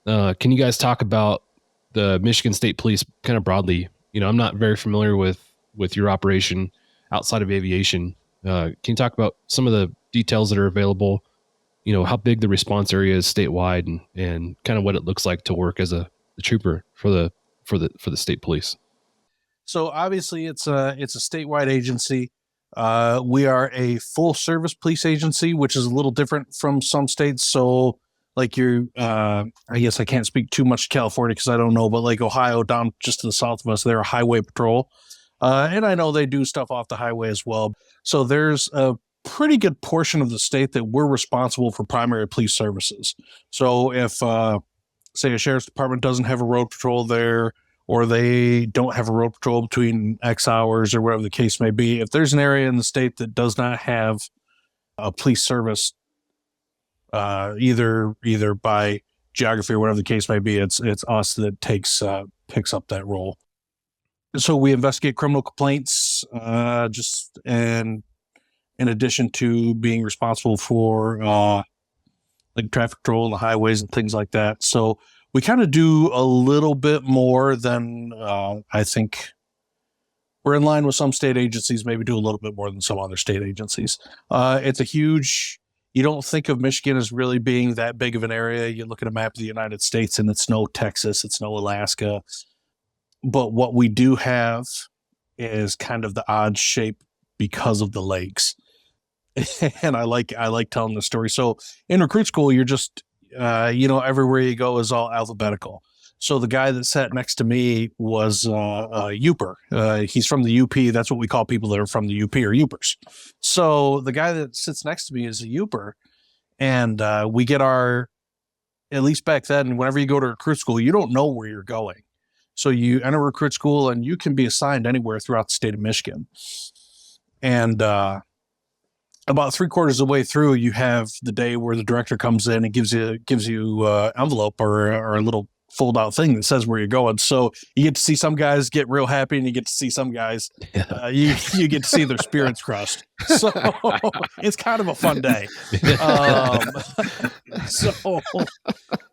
A: can you guys talk about the Michigan State Police kind of broadly? I'm not very familiar with your operation outside of aviation. Can you talk about some of the details that are available? How big the response area is statewide, and kind of what it looks like to work as a trooper for the state police.
G: So obviously it's a statewide agency. We are a full service police agency, which is a little different from some states. So like I guess I can't speak too much to California because I don't know, but like Ohio down just to the south of us, they're a highway patrol. And I know they do stuff off the highway as well. So there's a pretty good portion of the state that we're responsible for primary police services. So if, say a sheriff's department doesn't have a road patrol there, or they don't have a road patrol between X hours or whatever the case may be, if there's an area in the state that does not have a police service, either by geography or whatever the case may be, it's us that picks up that role. So we investigate criminal complaints, just and in addition to being responsible for like traffic control on the highways and things like that. So we kind of do a little bit more than I think we're in line with some state agencies, maybe do a little bit more than some other state agencies. It's a huge, you don't think of Michigan as really being that big of an area. You look at a map of the United States and it's no Texas, it's no Alaska. But what we do have is kind of the odd shape because of the lakes. And I like telling the story. So in recruit school, you're just, everywhere you go is all alphabetical. So the guy that sat next to me was a Youper. He's from the UP. That's what we call people that are from the UP, or Youpers. So the guy that sits next to me is a Youper. And we get at least back then, whenever you go to recruit school, you don't know where you're going. So you enter recruit school and you can be assigned anywhere throughout the state of Michigan. And about 3/4 of the way through, you have the day where the director comes in and gives you envelope or a little fold out thing that says where you're going. So you get to see some guys get real happy, and you get to see some guys, you get to see their spirits crushed. So it's kind of a fun day. So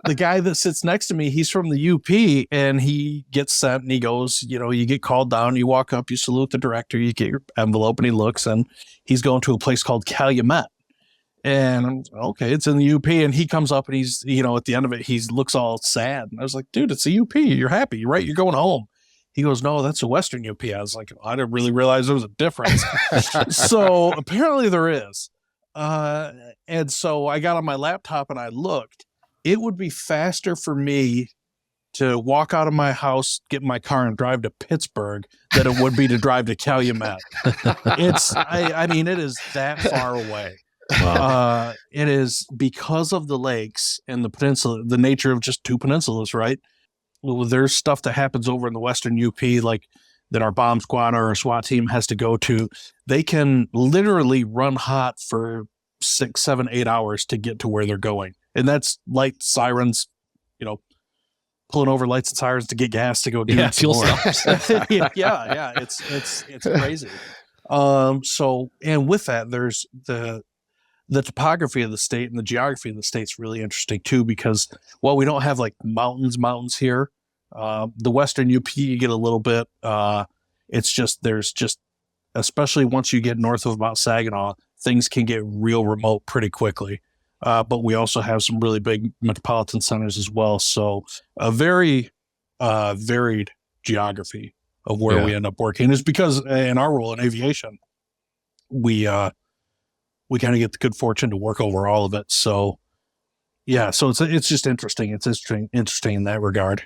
G: the guy that sits next to me, he's from the UP, and he gets sent, and he goes, you get called down, you walk up, you salute the director, you get your envelope, and he looks, and he's going to a place called Calumet. And I'm okay, it's in the UP, and he comes up and he's, at the end of it, he looks all sad. And I was like, dude, it's the UP. You're happy, right? You're going home. He goes, no, that's a Western UP. I was like, I didn't really realize there was a difference. So apparently there is. And so I got on my laptop and I looked. It would be faster for me to walk out of my house, get in my car, and drive to Pittsburgh than it would be to drive to Calumet. It is that far away. Wow. It is because of the lakes and the peninsula, the nature of just two peninsulas, right? Well, there's stuff that happens over in the Western UP, like that our bomb squad or our SWAT team has to go to. They can literally run hot for 6, 7, 8 hours to get to where they're going. And that's light sirens, pulling over lights and sirens to get gas to go do
A: fuel stops.
G: yeah. It's crazy. And with that, there's the topography of the state and the geography of the state's really interesting too, because while we don't have like mountains here, the Western UP, you get a little bit, there's especially once you get north of about Saginaw, things can get real remote pretty quickly. But we also have some really big metropolitan centers as well. So a very varied geography of where we end up working is because in our role in aviation, we kind of get the good fortune to work over all of it. So it's just interesting. It's interesting in that regard.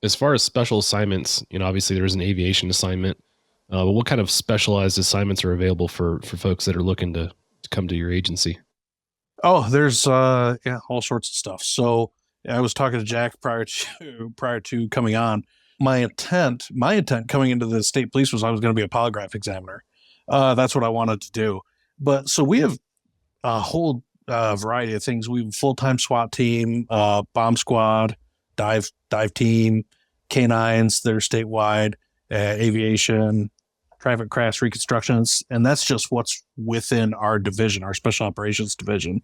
A: As far as special assignments, obviously there's an aviation assignment, but what kind of specialized assignments are available for folks that are looking to come to your agency?
G: Oh, there's all sorts of stuff. So I was talking to Jack prior to coming on. My intent coming into the state police was I was going to be a polygraph examiner. That's what I wanted to do. But so we have a whole variety of things. We have a full-time SWAT team, bomb squad, dive team, canines that are statewide, aviation, traffic crash reconstructions, and that's just what's within our division, our special operations division.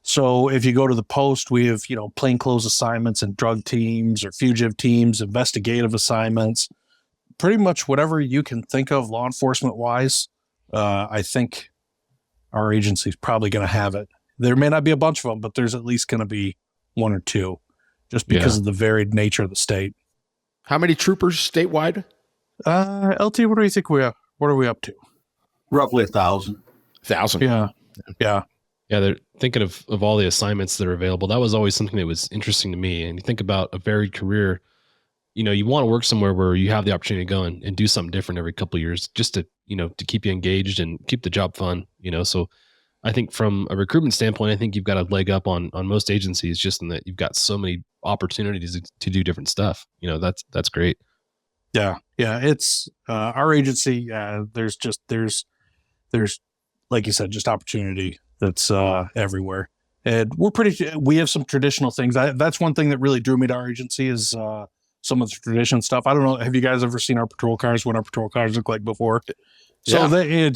G: So if you go to the post, we have, plainclothes assignments and drug teams or fugitive teams, investigative assignments, pretty much whatever you can think of law enforcement wise. I think our agency is probably going to have it. There may not be a bunch of them, but there's at least going to be one or two just because of the varied nature of the state.
F: How many troopers statewide?
G: LT, what do you think what are we up to?
D: Roughly 1,000.
F: 1,000.
G: Yeah.
A: Yeah, they're thinking of all the assignments that are available. That was always something that was interesting to me. And you think about a varied career, you want to work somewhere where you have the opportunity to go and do something different every couple of years just to, to keep you engaged and keep the job fun, So I think from a recruitment standpoint, I think you've got a leg up on most agencies just in that you've got so many opportunities to do different stuff. That's great.
G: Yeah. It's our agency. There's like you said, just opportunity that's everywhere. And we have some traditional things. That's one thing that really drew me to our agency is some of the tradition stuff. I don't know. Have you guys ever seen our patrol cars, what our patrol cars look like before? So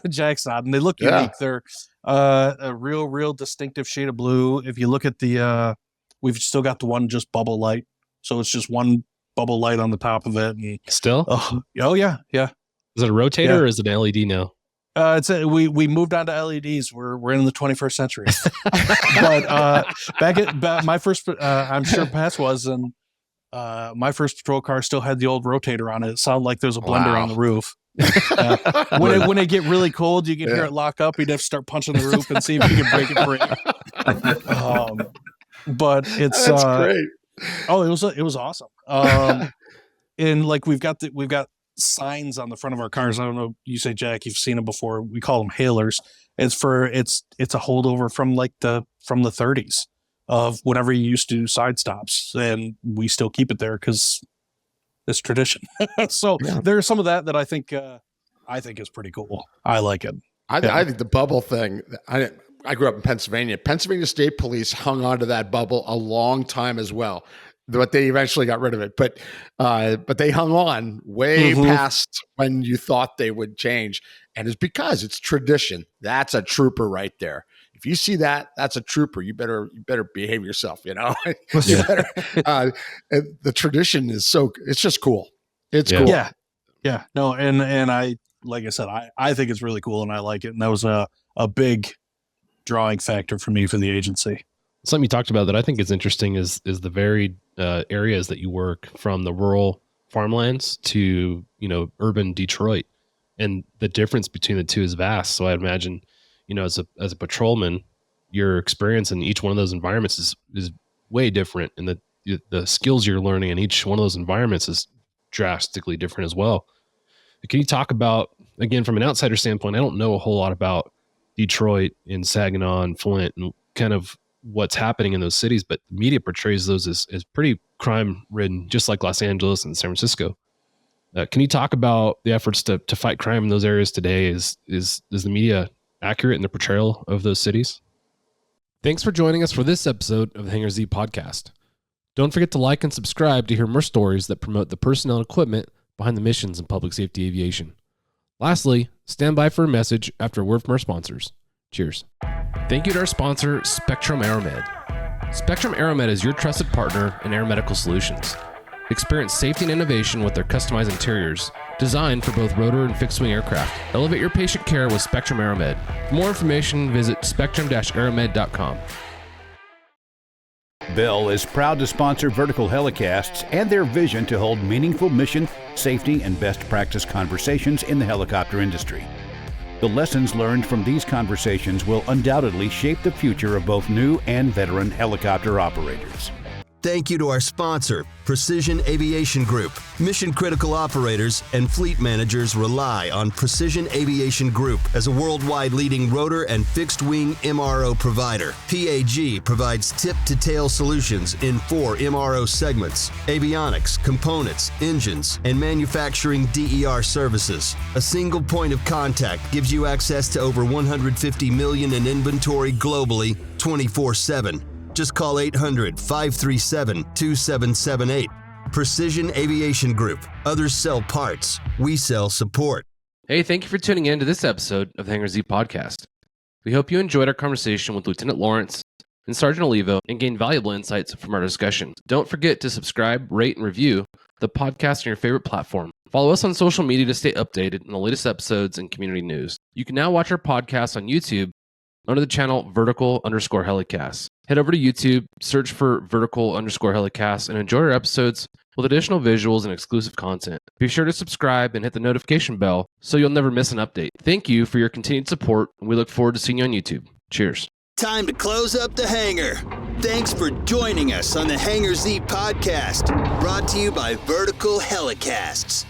G: Jack's nodding. They look unique. They're a real distinctive shade of blue. If you look at we've still got the one just bubble light. So it's just one bubble light on the top of it. And,
A: still?
G: Oh yeah.
A: Is it a rotator or is it an LED now?
G: We moved on to LEDs. We're in the 21st century. But back at my first, I'm sure Pat's was, and my first patrol car still had the old rotator on it. It sounded like there's a blender on the roof. When it get really cold, you can hear it lock up. You'd have to start punching the roof and see if you can break it free. But it's
F: great.
G: Oh, it was awesome. And like we've got signs on the front of our cars. I don't know. You say, Jack, you've seen them before. We call them hailers. It's a holdover from the 30s of whenever you used to do side stops, and we still keep it there because it's tradition. So there's some of that I think is pretty cool. I like it.
F: I think the bubble thing. I grew up in Pennsylvania. Pennsylvania State Police hung on to that bubble a long time as well. But they eventually got rid of it. But they hung on way past when you thought they would change. And it's because it's tradition. That's a trooper right there. If you see that, that's a trooper. You better behave yourself, You better, the tradition is it's just cool. It's cool.
G: Yeah. No, and I, like I said, I think it's really cool and I like it. And that was a big drawing factor for me for the agency.
A: Something you talked about that I think is interesting is the varied areas that you work, from the rural farmlands to urban Detroit, and the difference between the two is vast. So I imagine as a patrolman, your experience in each one of those environments is way different, and the skills you're learning in each one of those environments is drastically different as well. Can you talk about, again, from an outsider standpoint? I don't know a whole lot about Detroit and Saginaw and Flint and kind of what's happening in those cities, but the media portrays those as pretty crime ridden, just like Los Angeles and San Francisco. Can you talk about the efforts to fight crime in those areas today? Is the media accurate in the portrayal of those cities? Thanks for joining us for this episode of the Hangar Z Podcast. Don't forget to like and subscribe to hear more stories that promote the personnel and equipment behind the missions in public safety aviation. Lastly, stand by for a message after a word from our sponsors. Cheers. Thank you to our sponsor, Spectrum AeroMed. Spectrum AeroMed is your trusted partner in air medical solutions. Experience safety and innovation with their customized interiors, designed for both rotor and fixed-wing aircraft. Elevate your patient care with Spectrum AeroMed. For more information, visit spectrum-aeromed.com.
H: Bell is proud to sponsor Vertical Helicasts and their vision to hold meaningful mission, safety, and best practice conversations in the helicopter industry. The lessons learned from these conversations will undoubtedly shape the future of both new and veteran helicopter operators.
B: Thank you to our sponsor, Precision Aviation Group. Mission-critical operators and fleet managers rely on Precision Aviation Group as a worldwide leading rotor and fixed-wing MRO provider. PAG provides tip-to-tail solutions in 4 MRO segments: avionics, components, engines, and manufacturing DER services. A single point of contact gives you access to over 150 million in inventory globally, 24/7. Just call 800-537-2778. Precision Aviation Group. Others sell parts. We sell support.
A: Hey, thank you for tuning in to this episode of the Hangar Z Podcast. We hope you enjoyed our conversation with Lieutenant Lawrence and Sergeant Olivo and gained valuable insights from our discussion. Don't forget to subscribe, rate, and review the podcast on your favorite platform. Follow us on social media to stay updated on the latest episodes and community news. You can now watch our podcast on YouTube under the channel vertical_helicast. Head over to YouTube, search for vertical_helicast, and enjoy our episodes with additional visuals and exclusive content. Be sure to subscribe and hit the notification bell so you'll never miss an update. Thank you for your continued support, and we look forward to seeing you on YouTube. Cheers.
B: Time to close up the hangar. Thanks for joining us on the Hangar Z Podcast, brought to you by Vertical Helicasts.